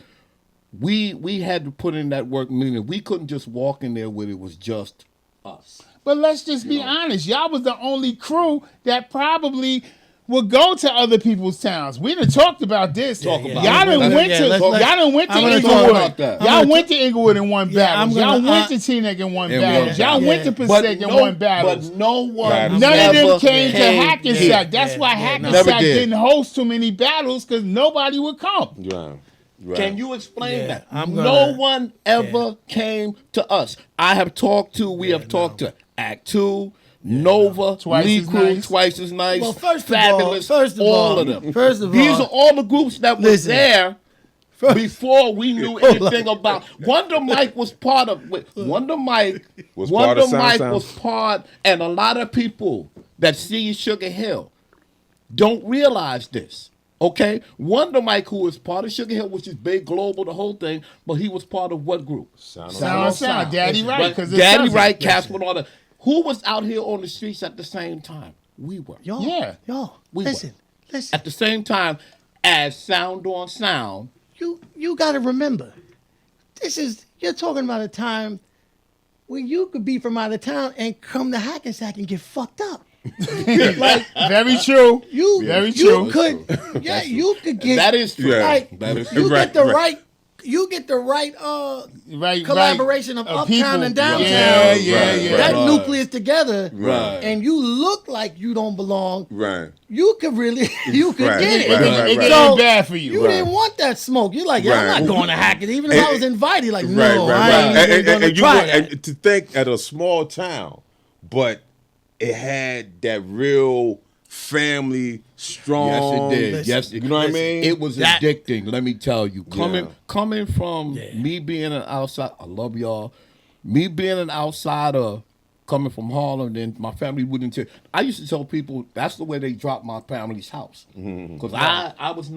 we had to put in that work, meaning we couldn't just walk in there where it was just us. But let's just be honest. Y'all was the only crew that probably would go to other people's towns. We done talked about this. Talk about y'all it. done went to let's- y'all done went to I'm gonna talk Inglewood. about that. Y'all went to Inglewood and won battles. I'm Y'all gonna- went to Teaneck and won and battles. won Y'all battles. went to Yeah. Passaic and won battles. But no one Right. None of them ever came to Hackensack. here. That's why Never Hackensack did. didn't host too many battles, because nobody would come. Right. Can you explain Yeah, that? I'm No gonna- one ever came to us. I have talked to, we have talked to Act 2, Nova, Twice Lee as Crew, nice. Twice as nice, Well, first of Fabulous, all, of them. first of These all, are all the groups that were listen. there before we knew anything about. Wonder Mike was part of. Wonder Mike Was part of Sound Sound? was part, and a lot of people that see Sugar Hill don't realize this. Okay, Wonder Mike, who is part of Sugar Hill, which is big global, the whole thing, but he was part of what group? Sound Sound. Daddy Listen, Right, but 'cause it's Daddy cousin. Right, Casper, and all that. Who was out here on the streets at the same time? We were. Y'all, Yeah. y'all, We listen. At the same time as Sound on Sound. You got to remember, you're talking about a time when you could be from out of town and come to Hackensack and get fucked up. Very true. Very true. You could, yeah, you could get. That is true. Yeah. Like, That is you Right, get the right. right. You get the right Right, collaboration right. of uptown people. and downtown. Yeah, Right, That right. nucleus together, Right. and you look like you don't belong. Right. You could really, you could Right, get it. right, It right, could So, be bad for you. You didn't want that smoke. You're like, yeah, I'm Right. not going to hack it. Even if I was invited, like, no, Right. I ain't even going to And you try want- that. and to think at a small town, but it had that real family strong. Yes, it did. Listen, Yes, You know what I mean? It was That- addicting. Let me tell you, Yeah. coming from me being an outside. I love y'all. Me being an outsider, coming from Harlem, then my family wouldn't tell. I used to tell people that's the way they dropped my family's house, because I was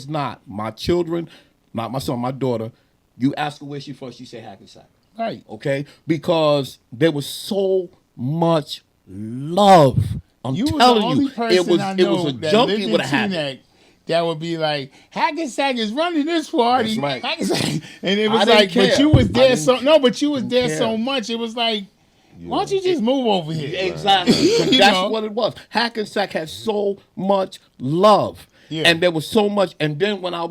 not my children, not my son, my daughter. You ask her where she from, she say Hackensack. Right. Okay, because there was so much love. I'm You was the telling only you, person it was I it know was a that junkie lived with a in habit. Teaneck that would be like, Hackensack is running this party. That's right. Hackensack. And it I was didn't like, but care. you was I there didn't- but you was there care. so much. It was like, why don't you just move over here? Exactly. You That's know? what it was. Hackensack had so much love. Yeah. And there was so much. And then when I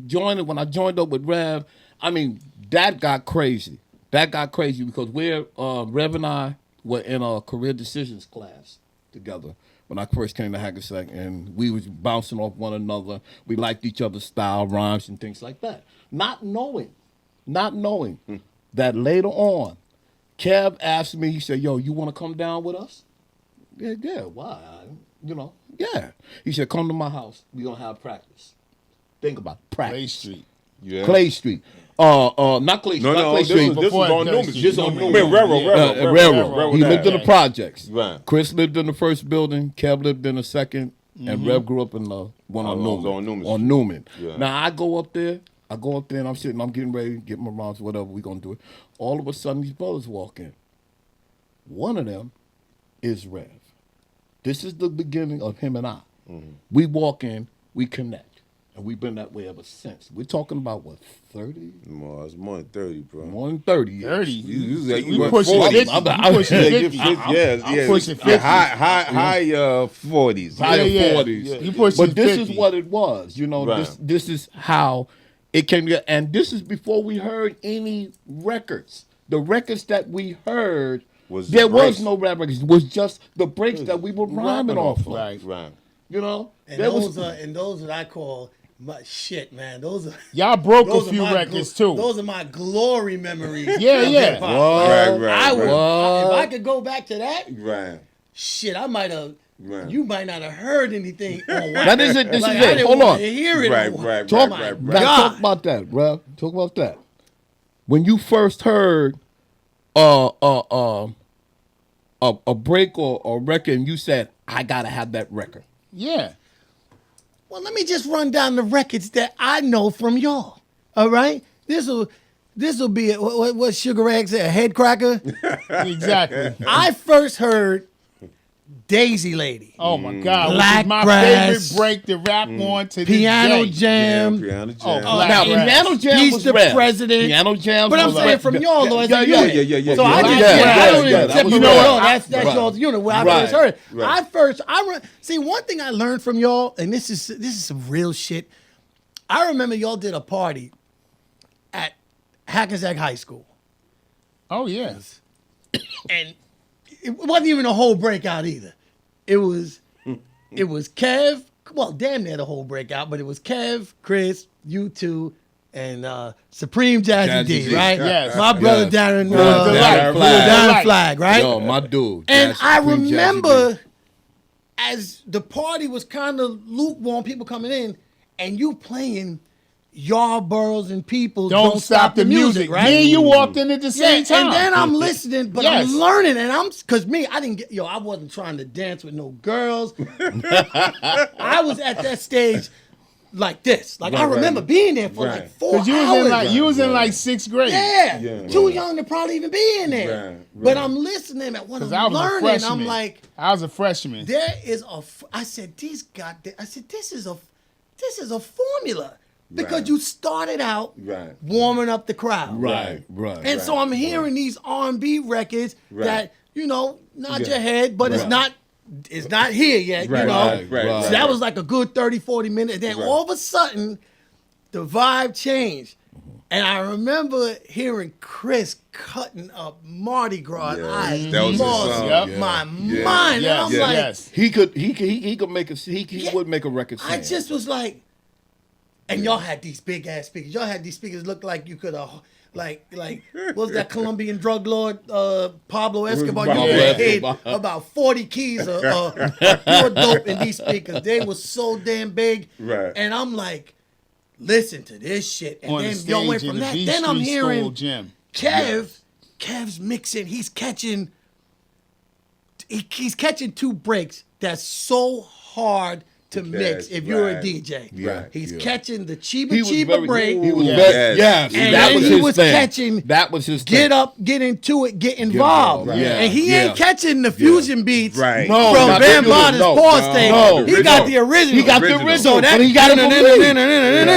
joined up with Rev, I mean, that got crazy. That got crazy because Rev and I were in a career decisions class together when I first came to Hackensack, and we was bouncing off one another. We liked each other's style, rhymes, and things like that. Not knowing that later on, Kev asked me, he said, yo, you want to come down with us? Yeah, why? Yeah. He said, come to my house. We're going to have practice. Think about it, practice. Clay Street. Yeah. Clay Street. Not Clay Street. No, not no, Clay this Street. was Before on Clay Newman. Street. This on Newman. Newman. Railroad. Railroad. He lived in the projects. Right. Chris lived in the first building. Kev lived in the second. And Rev grew up in the one on On Newman. Newman. On Newman. Yeah. Now, I go up there. I go up there and I'm sitting, I'm getting ready to get my rounds, whatever, we going to do it. All of a sudden, these brothers walk in. One of them is Rev. This is the beginning of him and I. We walk in, we connect. And we've been that way ever since. We're talking about, what, 30? More, it's more than 30, bro. More than 30 years. 30. You We went pushing 40. 50. We pushing 50. Yeah. pushing 50. High 40s. High Yeah. 40s. You pushing But this 50. is what it was. You know, Right. this is how it came together. And this is before we heard any records. The records that we heard, there was no rap records. It was just the breaks that we were rhyming off of. Right. You know? And There those was- are and those that I call my shit, man. Those are Y'all broke those a are few my records too. Those are my glory memories. Yeah, of yeah. hip-hop. Right. I would, What? if I could go back to that, Right. shit, I might have. Right. You might not have heard anything on That is it. This like, is I it. didn't Hold wanna on. Hear it. Right. Talk, My right. now God. talk about that, bro. Talk about that. When you first heard a break or a record, and you said, "I gotta have that record." Yeah. Well, let me just run down the records that I know from y'all. All right, this will be what Sugar Egg said, a head cracker. Exactly. I first heard Daisy Lady, Oh my God. Which Black is my Grass, favorite break to rap on to Piano this day. Jam. Piano Jam. Oh, Black Now, Grass. Piano Jam He's was the rap. president. Piano Jam. But I'm was saying rap. from y'all though, as Yeah, a yeah, unit. yeah. So I just, Yeah, I don't yeah, even that was you know right. what? That's Right. y'all's unit where I Right. first heard it. Right. See, one thing I learned from y'all, and this is some real shit. I remember y'all did a party at Hackensack High School, Oh yeah. and it wasn't even a whole breakout either. It was Kev. Well, damn near the whole breakout, but it was Kev, Chris, you two, and Supreme Jazzy, Jazzy D, D. right? Yes. My brother Yeah. Darren, Darren Flag. Darren Flag, right? Yo, my dude. And Jazzy, I Supreme Jazzy remember D. as the party was kind of lukewarm, people coming in, and you playing Yardbirds and People Don't stop the music. right? Me and you walked in at the same time. And then I'm listening, but Yes. I'm learning, and cause me, I wasn't trying to dance with no girls. I was at that stage like this. Like I Right, remember right. being there for Right. like 4 Cause you was hours. in like you was in like 6th grade. Yeah, Yeah. too young to probably even be in there. Right, But right. I'm listening at what Cause I I'm was a learning. freshman. I'm like, I was a freshman. there is I said, this is a formula. Because Right. you started out Right. warming up the crowd. Right. And so I'm hearing these R&B records Right. that, nod Yeah. your head, but it's not here yet, Right, you know. right. So that was like a good 30, 40 minutes. Then Right. all of a sudden, the vibe changed. And I remember hearing Chris cutting up Mardi Gras. Yeah, I that was his lost song. Yep. my Yeah. mind. Yes, And I'm like, yes. He could make a he Yeah. would make a record. I sing. just was like, and y'all had these big ass speakers. Y'all had these speakers look like you could like what was that Colombian drug lord Pablo Escobar? Pablo You could have Escobar. hid about 40 keys of pure dope in these speakers. They were so damn big. Right. And I'm like, listen to this shit. And On the then stage y'all went in from the that. B Then I'm Street School hearing gym. Kev's mixing. He's catching 2 breaks that's so hard to mix if you're a right. DJ. Right. He's Yeah. catching the he Chiba was Chiba very, break. He was Yes. very, yes. And that then was he his was thing. catching That was his Get thing. up, get into it, get involved. involved, yeah, And he yeah. ain't catching the fusion beats Right. No, from not the Van fusion, Bonner's no, pause no, thing. no, He got the original. He got the Original. original. So that but he got it from me.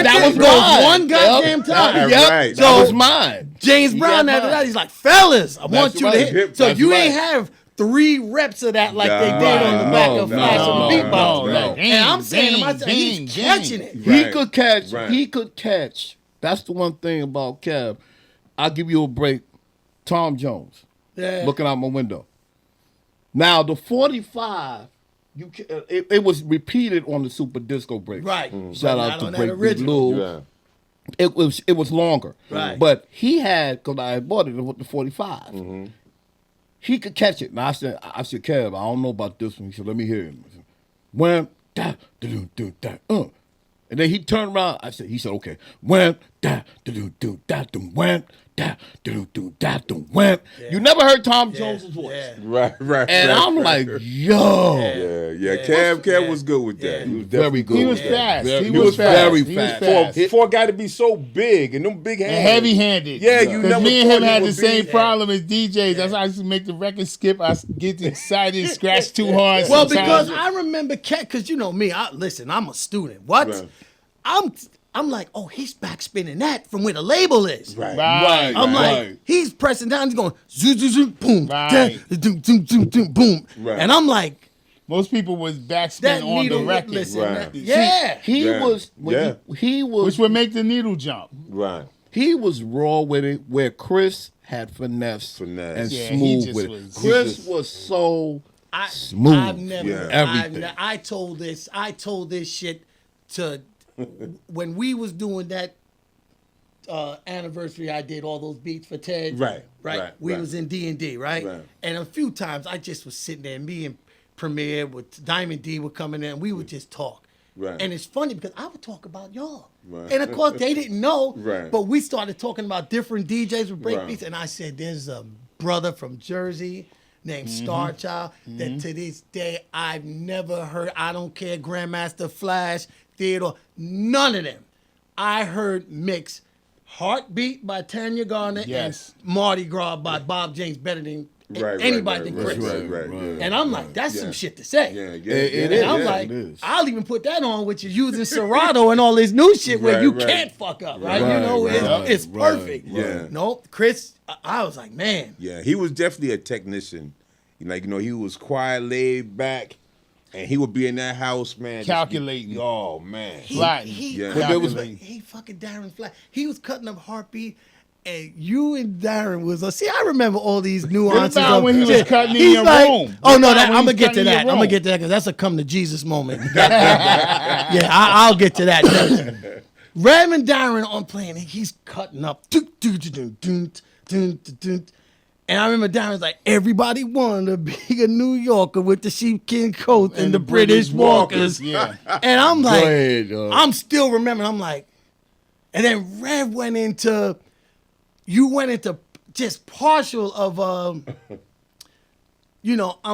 that was goes mine. one goddamn time. Yep. Right. That was mine. James He Brown got after mine. that, he's like, fellas, I want you to right. hit. So That's you right. ain't have 3 reps of that like they did Right. on the back of No, Flash on the no, beatbox. no. And I'm saying to Bing, myself, bing, he's bing. catching it. He Right. could catch. Right. He could catch. That's the one thing about Kev. I'll give you a break. Tom Jones. Yeah. Looking out my window. Now the 45, it was repeated on the Super Disco break. Right. Shout But out not to on that Break Big original. Lou. Yeah. It was longer. Right. But he had, because I had bought it with the 45. He could catch it. Now I said, Kev, I don't know about this one. He said, let me hear it. I said, when da do do da And then he turned around. He said, okay. When da do do da when wham. You never heard Tom Jones's voice. Yeah. Right. And I'm like, yo. Yeah. Kev was good with that. He was very good. He was with that. fast. Very- He he was was very fast. He was fast. fast. For a guy to be so big and them big hands. And heavy-handed. Yeah, you Because never me and thought him he had the would same be- problem as DJs. That's why I used to make the record skip. I get excited, scratch too hard. Well, sometimes. because I remember because you know me, I'm a student. What? Right. I'm like, oh, he's backspinning that from where the label is. Right. Right. I'm Right. like, he's pressing down, he's going zoom, zoom, zoom, boom, Right. zoom, zoom, zoom, zoom, boom, Right. and I'm like, Most people was backspin that on the needle, record, listen, Right. yeah, He Yeah. was Yeah. he was which would make the needle jump. Right. he was raw with it, where Chris had finesse Finesse. and Yeah, he smooth just with it. was- Chris was so I, smooth. I've never, Yeah. Everything. I told this shit to when we was doing that anniversary. I did all those beats for Ted. Right. We was in D&D, right? Right. And a few times I just was sitting there. Me and Premier with Diamond D were coming in. And we would just talk. Right. And it's funny because I would talk about y'all. Right. And of course they didn't know. Right. But we started talking about different DJs with break Right. beats. And I said, there's a brother from Jersey named Star Child that to this day I've never heard. I don't care, Grandmaster Flash, Theodore, none of them. I heard mix Heartbeat by Tanya Garner Yes. and Mardi Gras by Bob James better than Right. anybody than Chris. Right. And I'm like, that's some shit to say. Yeah. It And is. I'm Yeah, like, it is. I'll even put that on, which is using Serato and all this new shit where Right, you right. can't fuck up, right? Right, You know, right, it's right, perfect. Yeah. No, Chris, I was like, man. Yeah, he was definitely a technician. Like, he was quiet, laid back, and he would be in that house, man. just Calculating. Oh, man. Flatting. Yeah. But there was- he fucking Darren Flat. He was cutting up Heartbeat, and you and Darren was. See, I remember all these nuances. What about of when he was shit. cutting in He's your like, room? Oh What no, about that, when I'm gonna he's get to cutting in that. your I'm gonna room? get to that because that's a come to Jesus moment. Yeah, I'll get to that. Reverend Darren on playing, he's cutting up. And I remember Darren's like, everybody wanted to be a New Yorker with the sheepskin coat and the British walkers. Yeah. And I'm like, ahead, dog. I'm still remembering. I'm like, and then Rev went into, you went into just partial of, I'm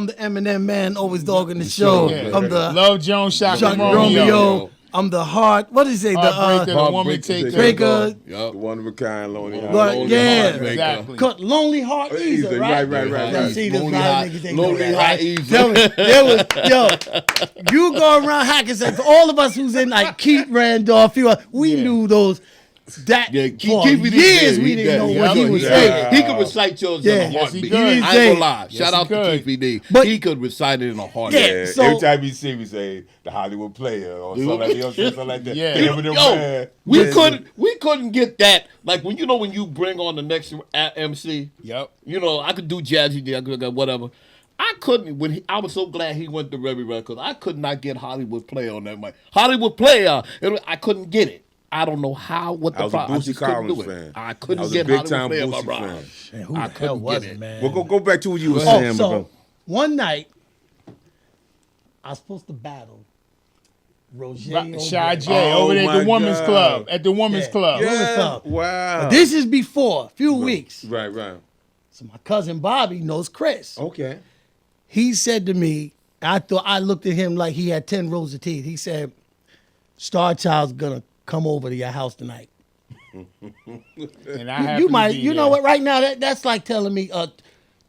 the Eminem man, always dogging the show. Yeah. I'm the Love Jones, Shaka Chuck Romeo. Romeo. I'm the heart. What is it? Heartbreaker, the woman Heartbreaker, taker. Breaker. The one of a kind, lonely. Like, yeah. Exactly. Cut Lonely Heart Easer, Easer, right? right. Now, see, there's a Lonely lot Heart- of niggas ain't know Lonely that, Heart right? Easer. There was, you go around hacking, say, for all of us who's in like Keith Randolph, we knew those. That Yeah, for Keith did years that. we He didn't know did. what he Yeah, was yeah. saying. He could recite yours Yeah. in a Yes, he heartbeat. could. I ain't He gonna lie. Yes, Shout he out to could. Keith D. But- He could recite it in a heartbeat. Yeah. So- Every time you see me say the Hollywood player or something like that. Yeah. Eminem, Yo, man. we couldn't get that. Like when you bring on the next MC. Yep. I could do Jazzy D, I could whatever. I couldn't I was so glad he went to Remy Records. I could not get Hollywood Player on that mic. Hollywood Player, I couldn't get it. I don't know what I the was a problem. I Boosie just couldn't do Collins it. fan. I couldn't I was get a big Hollywood time Player by Boosie Rob. fan. Man, who I the hell couldn't was get it, it. man? Well, go back to what you were Oh, saying. so bro. one night, I was supposed to battle Roger Shy J Oh, over there at my the Women's God. Club. At the Women's Yeah. Club. Yeah. Yeah. Club. Wow. This is before, a few weeks. Right. So my cousin Bobby knows Chris. Okay. He said to me, I looked at him like he had 10 rows of teeth. He said, Star Child's gonna come over to your house tonight. And I You might, know what, right now, that's like telling me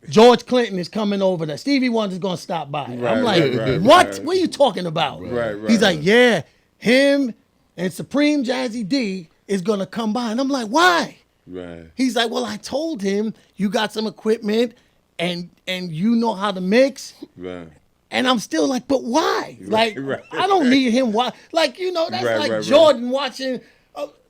George Clinton is coming over there. Stevie Wonder's gonna stop by. I'm Right, like, right, what? right. What are you talking about? Right. He's like, yeah, him and Supreme Jazzy D is gonna come by. And I'm like, why? Right. He's like, well, I told him you got some equipment and you know how to mix. Right. And I'm still like, but why? Like, right, I don't need him. Why? Like, that's Right, like right. Jordan watching.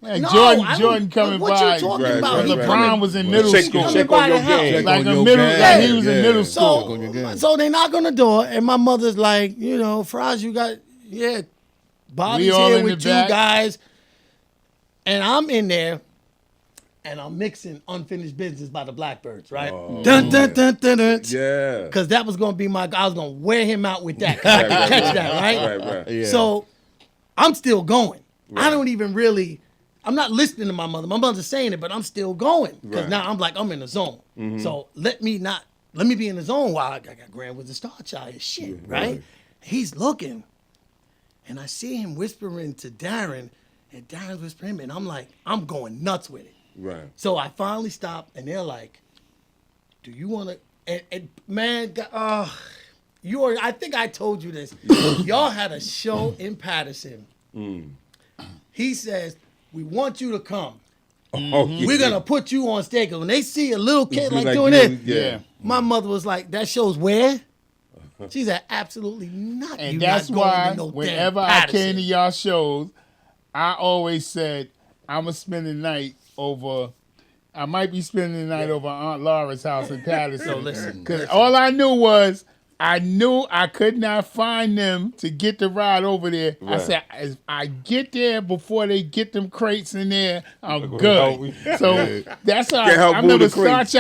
Man, no, Jordan- I don't- Jordan coming what by. you talking Right, about? right, He right. coming- LeBron was in middle Check, school. check by on the your house. game. Like on a your middle, game. like he was in Yeah. middle Check on school. your game. So they knock on the door, and my mother's like, Froz, you got, Bobby's We all here in with the you back. guys. And I'm in there, and I'm mixing Unfinished Business by the Blackbirds, right? Dun, dun, dun, dun, dun. Yeah. Because that was going to be I was going to wear him out with that. 'cause I could catch that, right? Right. Yeah. So I'm still going. I don't even really, I'm not listening to my mother. My mother's saying it, but I'm still going because Right. now I'm like I'm in the zone. So let me be in the zone while I got Grand with the Star Child and shit, right? He's looking, and I see him whispering to Darren, and Darren's whispering, and I'm like, I'm going nuts with it. Right. So I finally stopped, and they're like, "Do you want to?" And man, I think I told you this. Y'all had a show in Patterson. He says, "We want you to come. Oh, yeah. We're gonna put you on stage." 'Cause when they see a little kid like Like doing you, this, yeah. my mother was like, "That show's where?" She said, "Absolutely not." And You that's not going why to no damn whenever I Patterson." came to y'all shows, I always said I'm gonna spend the night over. I might be spending the night over Aunt Laura's house in Patterson. So listen, Because all I knew was I knew I could not find them to get the ride over there. I Right. said, if I get there before they get them crates in there, I'm good. So that's how Can't help I remember move the crates.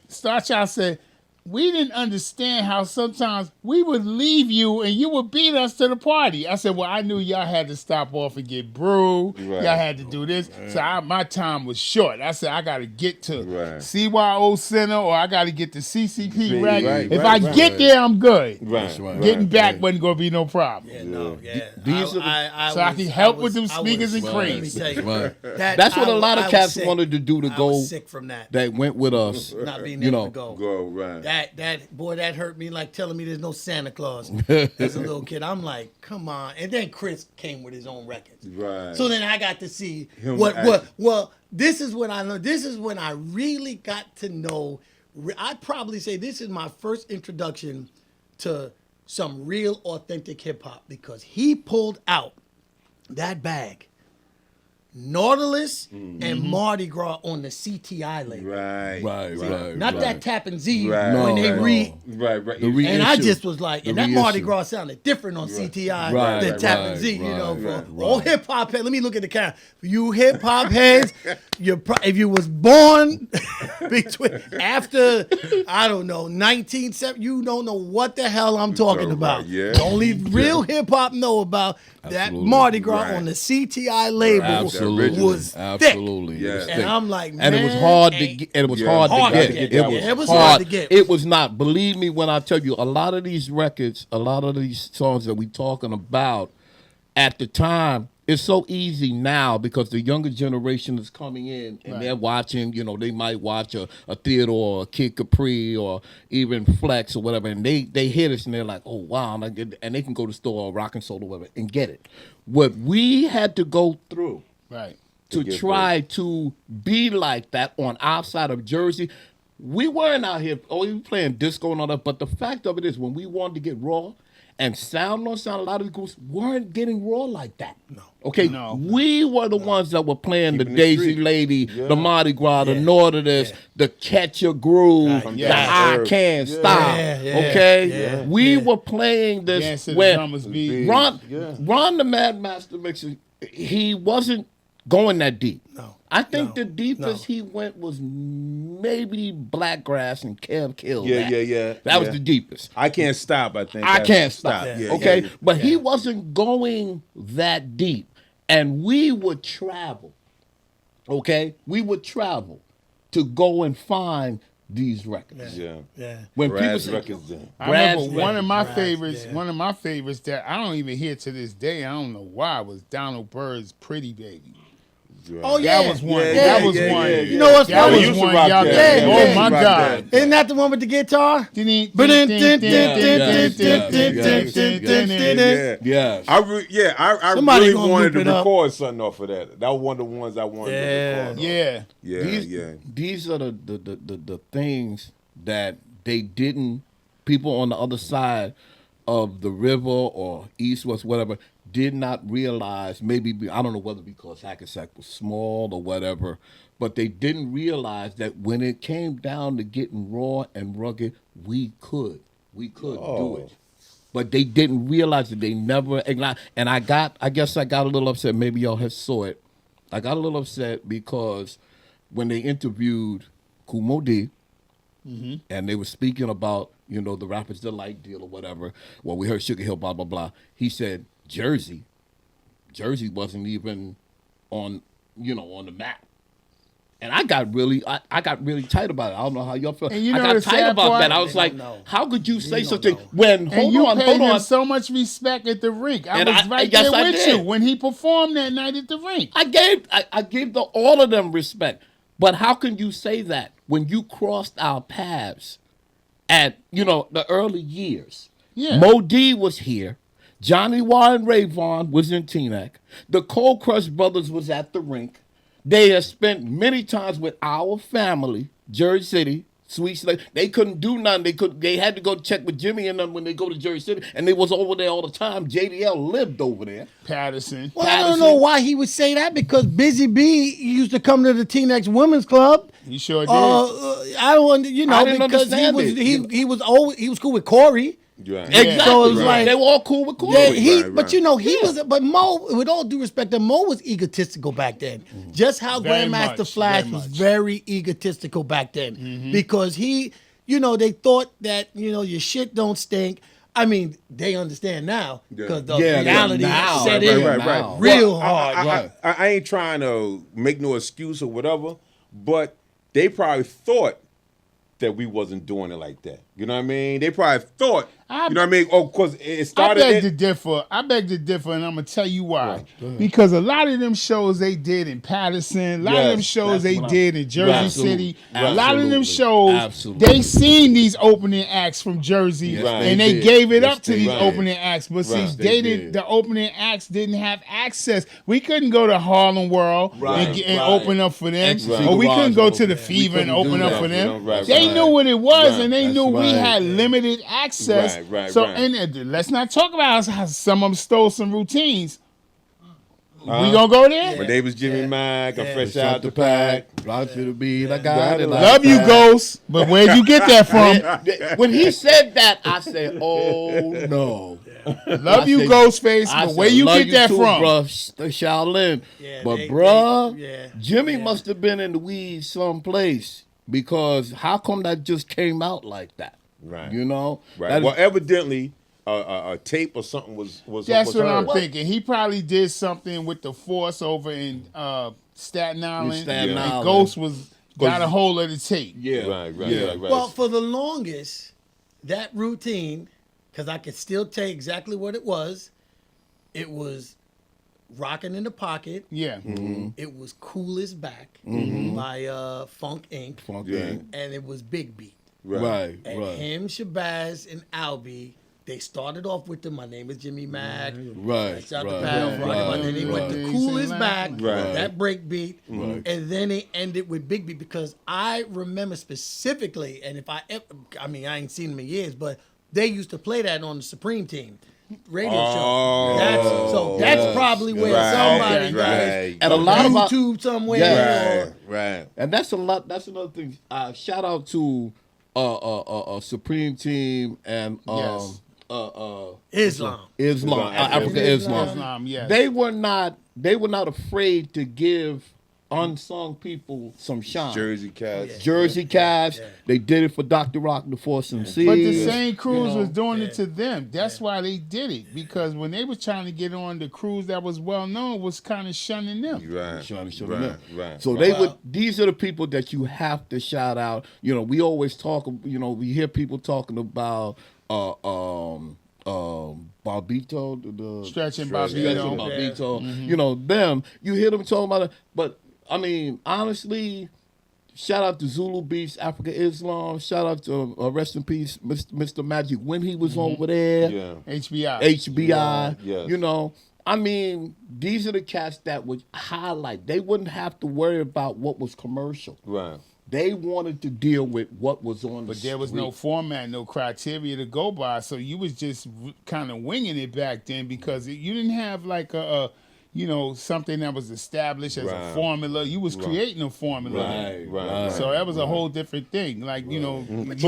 Star Child said, we didn't understand how sometimes we would leave you and you would beat us to the party. I said, well, I knew y'all had to stop off and get brew. Right. Y'all had to do this. So my time was short. I said, I got to get to Right. CYO Center or I got to get to CCP Right, rack. right, If right, I right. get there, I'm good. Right. That's right. Getting back wasn't going to be no problem. Yeah, no, yeah. These are the- So I can help with them speakers and Let crates. me tell you, Right. that- That's what a lot I of was cats sick. wanted to do to I go. was sick from that. That went with us. Not being you able know, to go. Go, right. That hurt me like telling me there's no Santa Claus as a little kid. I'm like, come on. And then Chris came with his own records. Right. So then I got to see Him this is when I learned. This is when I really got to know. I'd probably say this is my first introduction to some real authentic hip hop because he pulled out that bag. Nautilus and Mardi Gras on the CTI label. Right. Right. Not that Tappan Z Right. when No, they no. Right. The re- and I Reissue. just was like, The and that Mardi reissue. Gras sounded different on CTI Right, than right, Tappan Z, right, you know. right, For right. all hip hop heads, let me look at the camera. You hip hop heads, if you was born between after I don't know 1970, you don't know what the hell I'm talking about, about. yeah. The only real hip hop know about that Absolutely. Mardi Gras Right. on the CTI label Absolutely. was thick. Absolutely. Yeah. It was And thick. And I'm like, and it was man, hard to ain't- get. It was Yeah. hard Hard to to get. get. It was, It was hard to get. It was not. Believe me when I tell you, a lot of these records, a lot of these songs that we talking about, at the time, it's so easy now because the younger generation is coming in and they're watching. You know, they might watch a Theodore or a Kid Capri or even Flex or whatever, and they hear this and they're like, oh wow, and they can go to the store or Rock and Soul or whatever and get it. What we had to go through Right. to get try to be like that on our side of Jersey. We weren't out here, we were playing disco and all that, but the fact of it is when we wanted to get raw and sound on sound, a lot of the groups weren't getting raw like that. No. Okay? No. We were the ones that were playing the Keeping it Daisy street. Lady, Yeah. the Mardi Gras, the Nautilus, the Catch a Groove, Right. the Yeah. I Herb. Can't Yeah. Stop. Yeah. Okay? Yeah. We Yeah. were playing this Dance to the when drummers beat. Ron Yeah. the Mad Master Mixer, he wasn't going that deep. No. I think No. the deepest No. he went was maybe Blackgrass and Cam Kill. Yeah. That was the deepest. I can't stop. I think I that's- can't stop. Yeah. Okay, Yeah. but he wasn't going that deep, and we would travel. Okay, we would travel to go and find these records. Yeah. Yeah. When people Brad's say, records then. I remember Brad's one of my Brad's, favorites. yeah. One of my favorites that I don't even hear to this day. I don't know why. Was Donald Byrd's "Pretty Baby." Oh yeah. That was one. Yeah, that was yeah, one. yeah, You know what's That funny? was used to one. rock Y'all that. got- Yeah, oh yeah. my Rock God. Isn't that the one with the guitar? yes. I Somebody really gonna wanted to loop it up. record something off of that. That was one of the ones I wanted Yeah. to record. Yeah. These are the things that they didn't, people on the other side of the river or east, west, whatever, did not realize, I don't know whether because Hackensack was small or whatever, but they didn't realize that when it came down to getting raw and rugged, we could do it. But they didn't realize it. They never acknowledged. And I guess I got a little upset. Maybe y'all have saw it. I got a little upset because when they interviewed Kumo D, and they were speaking about, the Rapper's Delight deal or whatever. Well, we heard Sugar Hill, blah, blah, blah. He said, Jersey wasn't even on on the map. And I got really tight about it. I don't know how y'all feel. And you I know got the tight sad about part? that. I was They like, don't know. how could you say don't something know. when And hold you on. paid him so much respect at the rink. I And was right yes, there I with did. you when he performed that night at the rink. I gave all of them respect. But how can you say that when you crossed our paths at, the early years? Yeah. Mo D was here. Johnny Wah and Ray Vaughn was in Teaneck. The Cold Crush Brothers was at the rink. They have spent many times with our family, Jersey City, Sweet Slate. They couldn't do nothing. They had to go check with Jimmy and them when they go to Jersey City, and they was over there all the time. JDL lived over there. Patterson. Well, I don't know why he would say that because Busy B used to come to the Teaneck Women's Club. He sure did. I don't, I didn't because understand it. he was cool with Corey. Right. Exactly. So it was like they were all cool with Corey. Yeah, Right. but but Mo, with all due respect, Mo was egotistical back then. Just how Very Grandmaster much, Flash very was much. very egotistical back then because he, they thought that your shit don't stink. I mean, they understand now because the Yeah, reality now, set right, in right. real Well, hard. I ain't trying to make no excuse or whatever, but they probably thought that we wasn't doing it like that. You know what I mean? They probably thought, you know what I mean? Oh, because it I started. beg to differ. and I'm gonna tell you why. Because a lot of them shows they did in Patterson, a lot of them shows they did in Jersey City, a lot of them shows they seen these opening acts from Jersey and they gave it up to these opening acts. But see, the opening acts didn't have access. We couldn't go to Harlem World and open up for them, or we couldn't go to the Fever and open up for them. They knew what it was, and they knew we had limited access. And let's not talk about how some of them stole some routines. We gonna go there? When they was Jimmy Mack, I'm fresh out the pack. Rock to the beat, I got it. Love you, Ghost. But where'd you get that from? When he said that, I said, "Oh no." Love you, Ghostface. But where you get that from? Bruh, the Shaolin. But Jimmy must have been in the weeds someplace because how come that just came out like that? Right. Right. Well, evidently, a tape or something was. That's was what heard. I'm thinking. He probably did something with the Force over in Staten Island. Staten and Island. Ghost got a hold of the tape. Yeah. Right. Well, for the longest, that routine, because I could still tell you exactly what it was Rockin' in the Pocket. Yeah. Mm-hmm. It was Cool as Back by Funk Inc. And it was Big Beat. Right. And him, Shabazz, and Albie, they started off with My Name is Jimmy Mack. Right. Shout the Pound, and then they went to Cool as Back, that break beat, and then they ended with Big Beat because I remember specifically, and I ain't seen them in years, but they used to play that on the Supreme Team radio show. That's probably where somebody and a lot of YouTube somewhere. Right. And that's a lot. That's another thing. Shout out to Supreme Team and Islam. Africa Islam. Islam, yes. They were not afraid to give unsung people some shine. Jersey Cats. Jersey Cats. They did it for Dr. Rock and the Force MC. But the same crews was doing it to them. That's why they did it. Because when they was trying to get on, the crews that was well known was kind of shunning them. Right. So these are the people that you have to shout out. We always talk, we hear people talking about Barbito, the Stretching Barbito. Barbito. Them, you hear them talking about it, but I mean, honestly, shout out to Zulu Beats, Africa Islam. Shout out to rest in peace, Mr. Magic when he was over there. Yeah. HBI. Yes. I mean, these are the cats that would highlight. They wouldn't have to worry about what was commercial. Right. They wanted to deal with what was on But there was no format, no criteria to go by, so you was just kind of winging it back then because you didn't have like a something that was established as a formula. You was creating a formula. Right. So that was a whole different thing. Like, you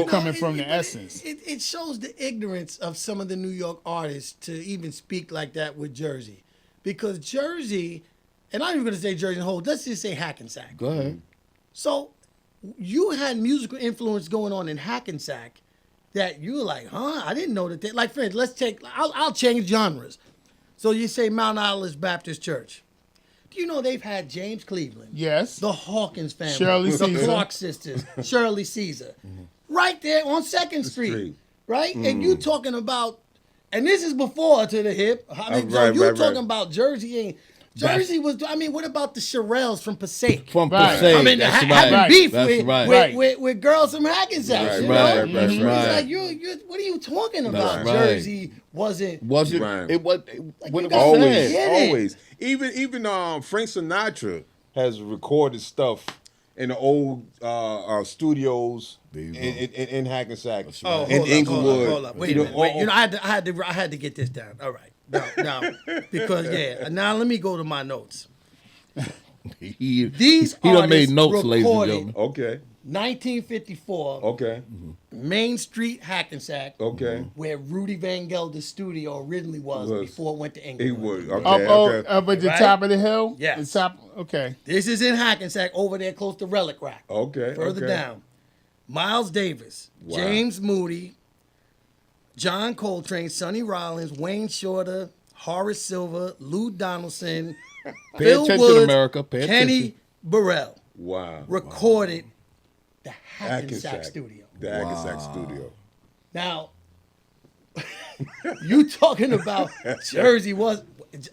coming from the essence. It shows the ignorance of some of the New York artists to even speak like that with Jersey. Because Jersey, and I'm even going to say Jersey and whole, let's just say Hackensack. Go ahead. So you had musical influence going on in Hackensack that you were like, I didn't know that. Like, for instance, I'll change genres. So you say Mount Olive Baptist Church. You know they've had James Cleveland, Yes. the Hawkins family, Shirley the Caesar. Clark sisters, Shirley Caesar, right there on Second Street, right? And you talking about, and this is before to the hip. I mean, so you talking about Jersey ain't. Jersey was. I mean, what about the Shirelles from Passaic? From Right. Passaic, I mean, that's having right. beef That's with, right. with girls from Hackensack. Right, You right, know? right, It's right. like you. What are you talking about? Right. Jersey wasn't. Was it? Right. It was. When you it was gotta Always, said. get it. always. Even Frank Sinatra has recorded stuff in the old studios in Hackensack, Oh, in Inglewood. hold up. Wait a minute. Wait. You know, I had to get this down. All right. Now, because now let me go to my notes. He These done artists made notes, ladies and recorded gentlemen. Okay, 1954, okay, Main Street, Hackensack, okay. where Rudy Van Gelder's studio originally was before it went to He Inglewood. would. Okay, okay. Up at the Right? top of the hill? Yes. The top, okay. This is in Hackensack, over there close to Relic Rack. Okay, Further okay. down, Miles Davis, Wow. James Moody, John Coltrane, Sonny Rollins, Wayne Shorter, Horace Silver, Lou Donaldson, Pay Phil attention, Woods, America. Pay Kenny attention. Burrell Wow. recorded the Hackensack Hackensack studio. The Hackensack studio. Now, you talking about Jersey was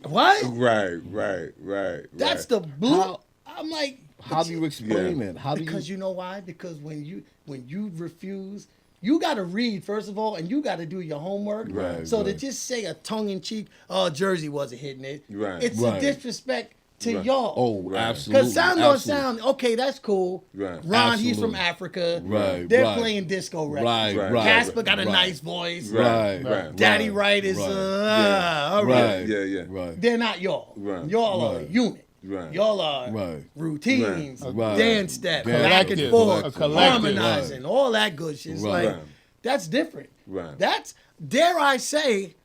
what? Right. That's the blue. How- I'm like, How do you explain Yeah. it? How do you? because you know why? Because when you refuse, you got to read first of all, and you got to do your homework. Right, So to right. just say a tongue in cheek, "Oh, Jersey wasn't hitting it," Right. it's Right. a disrespect to Right. y'all. Oh, Right. absolutely. Because sound on absolutely. sound, okay, that's cool. Right. Ron, he's from Absolutely. Africa. Right, They're right. playing disco records. Right, Right. right. Casper got a right. nice voice. Right, Right. Daddy Wright is, right. all right. Right. Yeah. Right. They're not y'all. Right. Y'all are a Right. unit. Right. Y'all are Right. routines, Right. dance steps, Collective. back and forth, A collective. harmonizing, all that good shit. It's Right. like, Right. that's different. Right. That's, dare I say,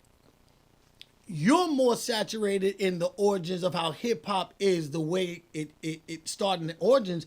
you're more saturated in the origins of how hip hop is, the way it started in the origins,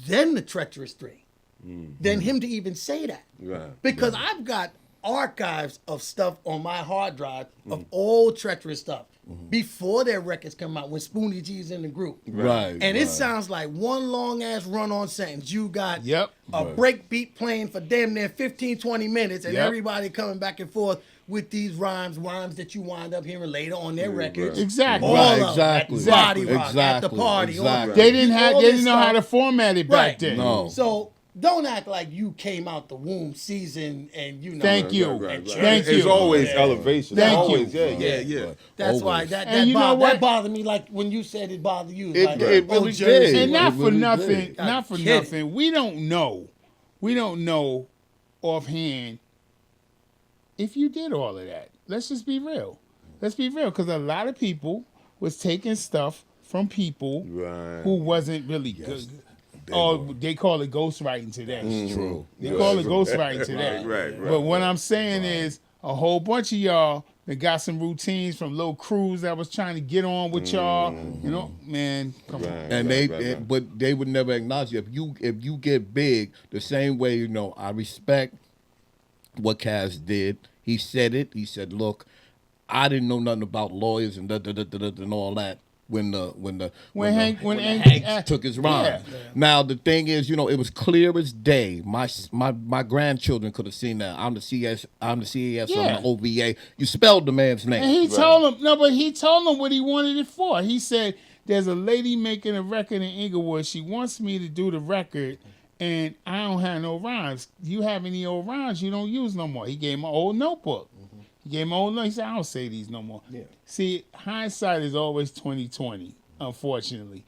than the Treacherous Three. Than him to even say that. Right. Because I've got archives of stuff on my hard drive of old Treacherous stuff before their records come out, when Spoonie G's in the group. Right. And it right. sounds like one long ass run on sentence. You got Yep. a break beat playing for damn near 15, 20 minutes, and Yep. everybody coming back and forth with these rhymes that you wind up hearing later on their records. Exactly. All Right, of exactly. them, at Body Rock, at the Exactly, party. exactly. They didn't have. all They this didn't know how stuff. to format it back Right. then. No. So don't act like you came out the womb seasoned and you know. Thank you. and Thank It's you. always Yeah. elevation. Thank always, you. Yeah. That's Always. why that And you know what? that bothered me. Like when you said it bothered you. It- like, it oh, really Jersey. did. And not It for really nothing. did. Not for Kidding. nothing. We don't know. We don't know offhand if you did all of that. Let's just be real. Let's be real, because a lot of people was taking stuff from people Right. who wasn't really good. Oh, they call it ghostwriting today. True. They call it ghostwriting today. Right. But what I'm saying is, a whole bunch of y'all that got some routines from little crews that was trying to get on with y'all. You know, man, come on. And but they would never acknowledge you. If you get big, the same way, you know, I respect what Kaz did. He said it. He said, "Look, I didn't know nothing about lawyers and and all that." When Hank took his rhyme. Yeah. Now the thing is, you know, it was clear as day. My grandchildren could have seen that. I'm the CAS Yeah. on the OVA. You spelled the man's name. And he told him, but he told him what he wanted it for. He said, there's a lady making a record in Inglewood. She wants me to do the record, and I don't have no rhymes. You have any old rhymes you don't use no more? He gave him an old notebook. He gave him an old notebook. He said, I don't say these no more. Yeah. See, hindsight is always 20/20, unfortunately.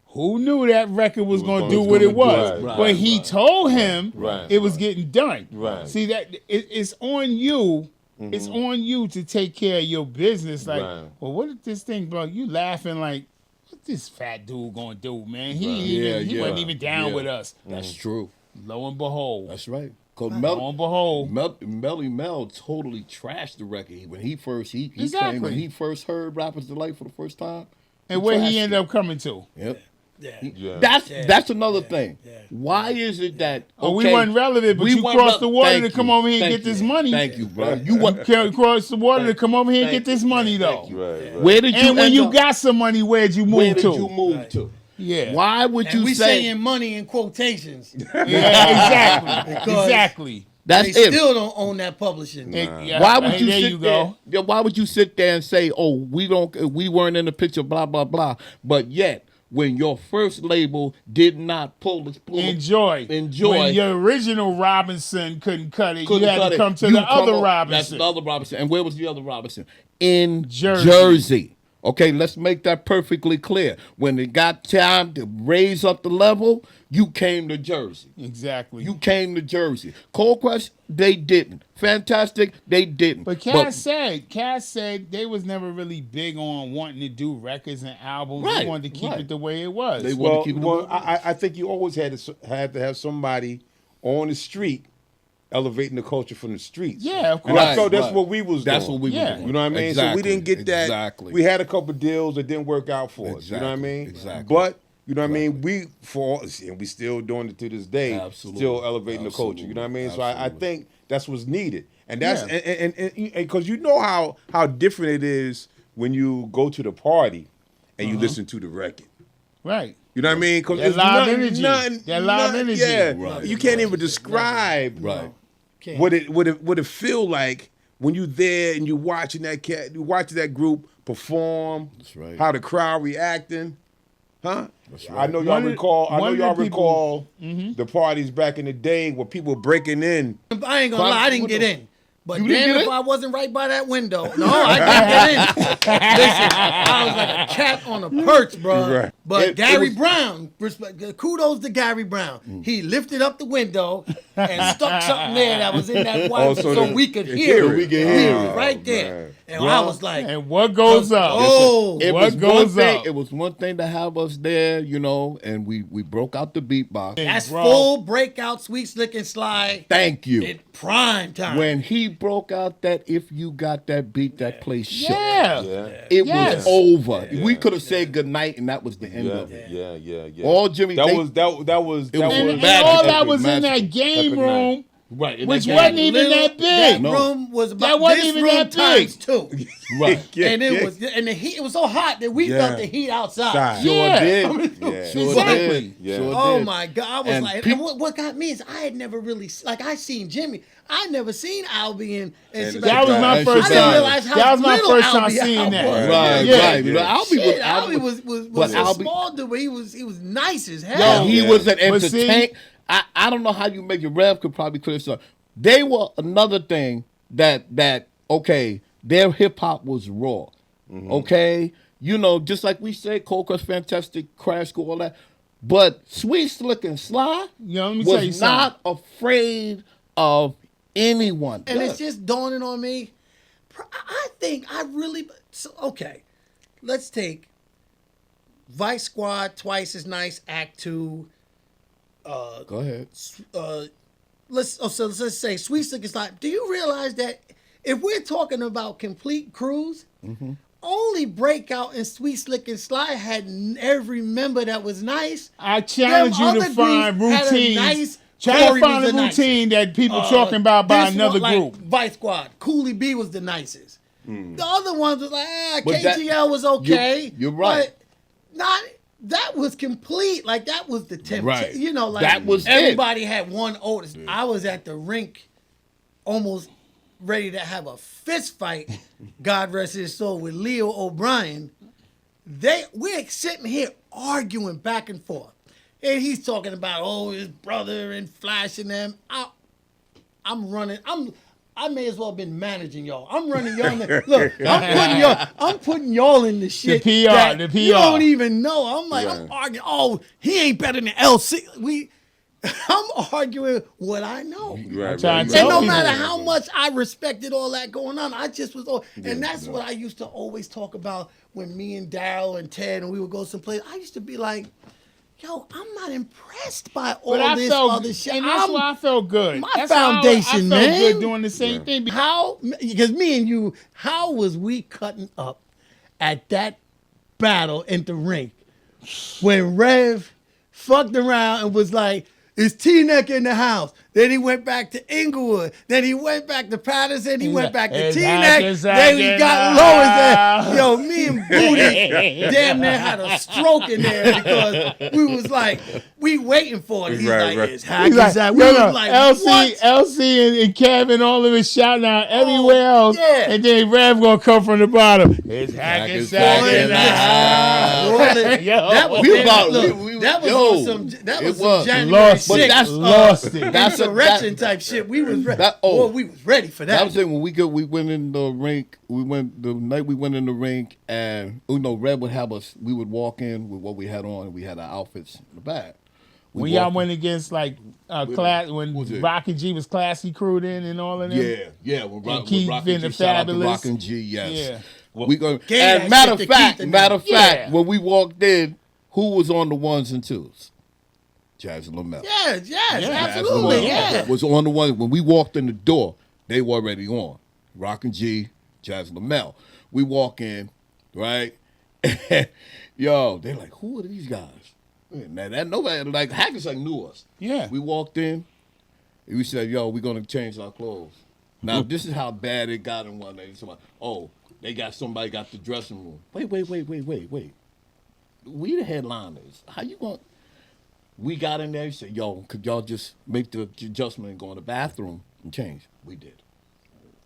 Who knew that record was going to do what it was? Right, But he told him Right. it was getting done. Right. See, that it's on you. It's on you to take care of your business. Like, Right. well, what if this thing, bro? You laughing like, what this fat dude gonna do, man? He wasn't even down with us. That's true. Lo and behold, That's right. Cause lo and behold, Melly Mel totally trashed the record when he first he Exactly. claimed when he first heard Rapper's Delight for the first time. and where he trashed ended up coming to. Yep. Yeah. That's another thing. Yeah. Why is it that we weren't relevant, but you crossed the water to come over here and get this money. Thank you, bro. You crossed the water to come over here and get this money, though. Right. Where did you And when end you up? got some money, where'd you Where move did to? you move to? Yeah. Why would And you we say saying money in quotations. Yeah, exactly. Because Exactly. that's they it? still don't own that publishing. Yeah, Why would you there sit you there? go. Yeah, why would you sit there and say, "Oh, we weren't in the picture," blah blah blah, but yet when your first label did not pull Enjoy. When your original Robinson couldn't cut it, you had to come to the other Robinson. That's the other Robinson. And where was the other Robinson? In Jersey. Jersey. Okay, let's make that perfectly clear. When it got time to raise up the level, you came to Jersey. Exactly. You came to Jersey. Cold Crush, they didn't. Fantastic, they didn't. But Cass said they was never really big on wanting to do records and albums. They Right, wanted to keep right. it the way it was. They wanted to keep it the way it was. I think you always had to have somebody on the street elevating the culture from the streets. Yeah, of And I course. felt that's Right. what we was That's doing. what we Yeah. were doing. You know what I mean? Exactly. So we didn't get that. Exactly. We had a couple deals that didn't work out for us. You know what I mean? Exactly. But you know what I mean? And we still doing it to this day. Absolutely. Still elevating the culture. You know what I mean? So I think that's what's needed, and that's Yeah. and because you know how different it is when you go to the party and you listen to the record. Right. You know what I mean? Because That it's live nothing, energy. That live energy. Yeah, Right. you can't even describe Right. what it feel like when you there and you watching that group perform. That's right. How the crowd reacting, huh? That's I right. know y'all recall Mm-hmm. the parties back in the day where people breaking in. I ain't gonna lie, I didn't get in. But You didn't damn get if in? I wasn't right by that window. No, I didn't get in. Listen, I was like a cat on a perch, bro. Right. But It Gary was- Brown, kudos to Gary Brown. He lifted up the window and stuck something there that was in that white so we could hear it. We could Hear hear it it. right there. Man. And I was like, And what goes up? oh. It What was goes one thing. up? It was one thing to have us there, and we broke out the beatbox. That's Bro. full breakout, sweet, slick, and slide Thank you. at prime time. When he broke out that "If You Got That Beat," that place shook. Yeah. It Yes. was over. We could have said goodnight, and that was the end Yeah, of it. yeah. All Jimmy. That they- was And Magic, all that epic, was in that magical, game epic room, right, in which that wasn't game. even that big. That No. room was That about wasn't this even room that big. times two. right. And the heat, it was so hot that we Yeah. felt the heat outside. Side. Sure Yeah. did. Yeah. Sure Exactly. did. Yeah. Sure Oh did. my God! I was And like, peop- and what got me is I had never really I seen Jimmy. I never seen Albie and And That was my And first I didn't time. realize how That was my little first time Albie seeing that. was. Right, Yeah. right. You know, Albie Shit, was Albie was but a Albie- small dude, but he was nice as hell. Yo, he Yeah. was an But see- entertain. I don't know how you make it. Rev could probably clear this up. They were another thing that okay, their hip hop was raw. Okay, just like we say, Cold Crush, Fantastic, Crash School, all that. But Sweet, Slick, and Sly Yo, let me tell you was something. not afraid of anyone. And Yeah. it's just dawning on me. I think I really. So, okay, let's take Vice Squad, Twice as Nice, Act 2. Go ahead. Let's say Sweet Slick is like. Do you realize that if we're talking about complete crews, only Breakout and Sweet Slick and Sly had every member that was nice. I challenge Them you to other find groups had a routines. nice- Try to Corey find was a the routine that people talking about by This another one, like, group. Vice Squad. Cooley B was the nicest. The other ones was like, But that- KGL was okay. you're right. But not that was complete. Like that was the temptation. Right. Like That was it. everybody had one Otis. I was at the rink almost ready to have a fist fight, God rest his soul, with Leo O'Brien. We're sitting here arguing back and forth. And he's talking about, his brother and flashing them. I'm running. I may as well have been managing y'all. I'm running y'all. Look, I'm putting y'all in the shit. The PR, that the PR. You don't even know. I'm like, Right. I'm arguing. Oh, he ain't better than LC. I'm arguing what I know. Right, trying to And tell no people. matter how much I respected all that going on, I just was, and that's what I used to always talk about when me and Daryl and Ted and we would go someplace. I used to be like, yo, I'm not impressed by all But I this felt, other shit. and that's why I felt good. my That's how foundation, I felt man. good doing the same thing. How, because me and you, how was we cutting up at that battle in the rink when Rev fucked around and was like, "Is T-Neck in the house?" Then he went back to Inglewood. Then he went back to Patterson. He went back to It's T-Neck. hacking, Then he got low as that. Yo, me and Booty damn near had a stroke in there because we was like, we waiting for it. He's Right, like, right. it's hacking. We was like, LC, what? LC and Kevin, all of us shouting out everywhere else. yeah. And then Rev gonna come from the bottom. It's hacking, Hacking, hacking. That was We about- look, we- that was yo, on some that it was was. some January Lost, but 6th, that's- lost it. That's a- insurrection type shit. We was ready. Oh. Boy, we was ready for That that. was it when we went in the rink. We went the night we went in the rink, and Red would have us. We would walk in with what we had on, and we had our outfits in the bag. We When y'all walked- went against like class, when was it? Rock and G was classy crewed in and all of them. yeah. When Rock, Keith when Rock and and the G, shout out to Fabulous. Rock and G, yes. Yeah. We go. Gave And that matter shit of to Keith and them. Yeah. when we walked in, who was on the ones and twos? Jazz and LaMelo. Yes, Yeah, absolutely, yeah. Was on the one when we walked in the door. They were already on. Rock and G, Jazz and LaMelo. We walk in, right? Yo, they're like, who are these guys? Man, that nobody like Hackensack knew us. Yeah. We walked in. And we said, yo, we're gonna change our clothes. Now this is how bad it got in one day. Somebody, somebody got the dressing room. Wait. We the headliners. How you going? We got in there and said, yo, could y'all just make the adjustment and go in the bathroom and change? We did.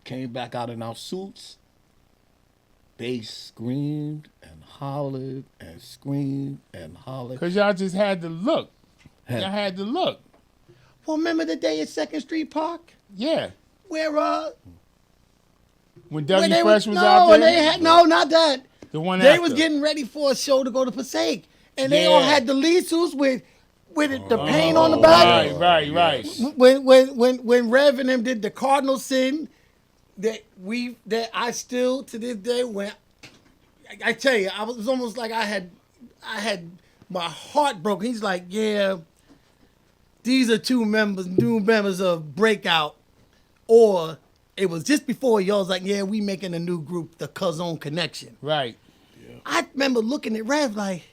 Came back out in our suits. They screamed and hollered and screamed and hollered. Because y'all just had to look. Had- Y'all had to look. Well, remember the day at 2nd Street Park Yeah. where When when Dougie they Fresh was no, out when there. they had not that. The one They after. was getting ready for a show to go to Passaic, and they all Yeah. had the lead suits with the paint on the back. Right. When Rev and them did the Cardinal sin, that I still to this day when I tell you, it was almost like I had my heart broken. He's like, yeah, these are new members of Breakout, or it was just before y'all was like, yeah, we making a new group, the Cousin Connection. Right. I remember looking at Rev like,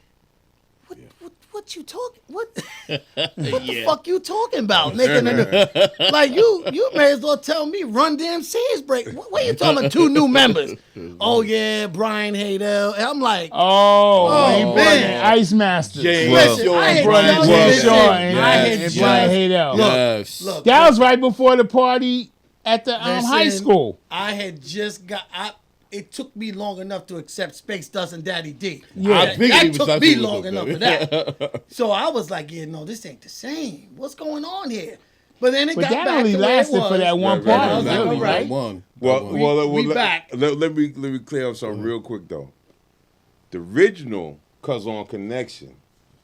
what you talking? What the fuck you talking about? Making a new, like you may as well tell me Run DMC's break. What you talking about? 2 new members? Oh yeah, Brian Haydell. And I'm like, Oh, he man. brought in Ice Master. James listen, Shaw, I had Brian just- Shaw. listen, Shaw I and, had and just- Brian Haydell. Yes. Look, That was right before the party at the high listen, school. I had just got. It took me long enough to accept Space Dust and Daddy D. Yeah. I That figured he was took fucking me with long us, enough man. for that. So I was like, yeah, no, this ain't the same. What's going on here? But then it But got that back only to where it lasted was. for that one Right, party. I was like, really, all right. right? One. we let, back. Let me clear up something real quick though. The original Cousin Connection,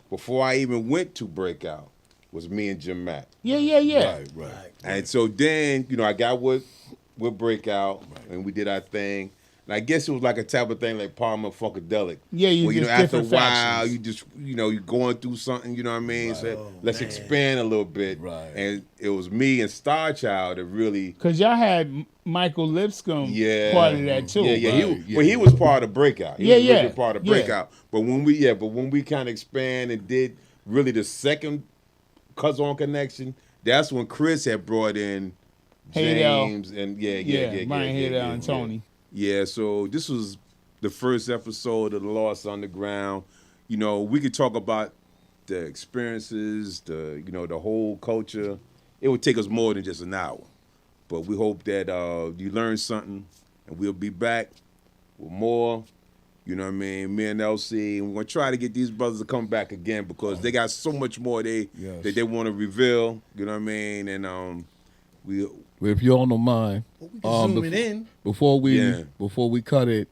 before I even went to Breakout, was me and Jim Mack. Yeah. Right. And so then, I got with Breakout, and we did our thing. And I guess it was like a type of thing like Palmer Funkadelic. Yeah, you where, just after a different while, factions. you just, you're going through something, you know what I mean? So let's expand a little bit. Right. And it was me and Star Child that really, Because y'all had Michael Lipscomb yeah. part of that too. Yeah. Right, Well, he was part of Breakout. He was Yeah. originally part of Breakout. But when we kind of expand and did really the second Cousin Connection, that's when Chris had brought in Haydell. James and Brian Haydell and Tony. Yeah, so this was the first episode of The Lost Underground. We could talk about the experiences, the whole culture. It would take us more than just an hour. But we hope that you learned something, and we'll be back with more. You know what I mean? Me and LC, and we're going to try to get these brothers to come back again because they got so much more that they want to reveal. You know what I mean? And If you all don't mind, We can zoom it in. before we cut it,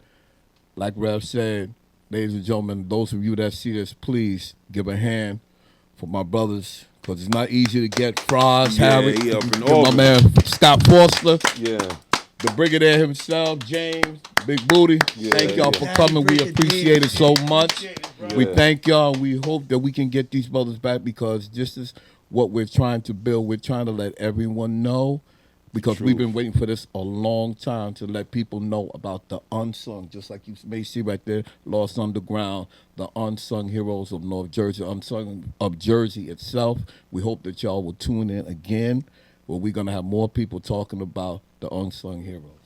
like Rev said, ladies and gentlemen, those of you that see this, please give a hand for my brothers, because it's not easy to get Froz, Harry, he up in my Auburn. man Scott Foster, yeah. the Brigadier himself, James, Big Booty. Thank y'all for coming. We appreciate it so much. We thank y'all. We hope that we can get these brothers back, because this is what we're trying to build. We're trying to let everyone know because we've been waiting for this a long time to let people know about the unsung, just like you may see right there, Lost Underground, the unsung heroes of North Jersey, unsung of Jersey itself. We hope that y'all will tune in again, where we're going to have more people talking about the unsung heroes.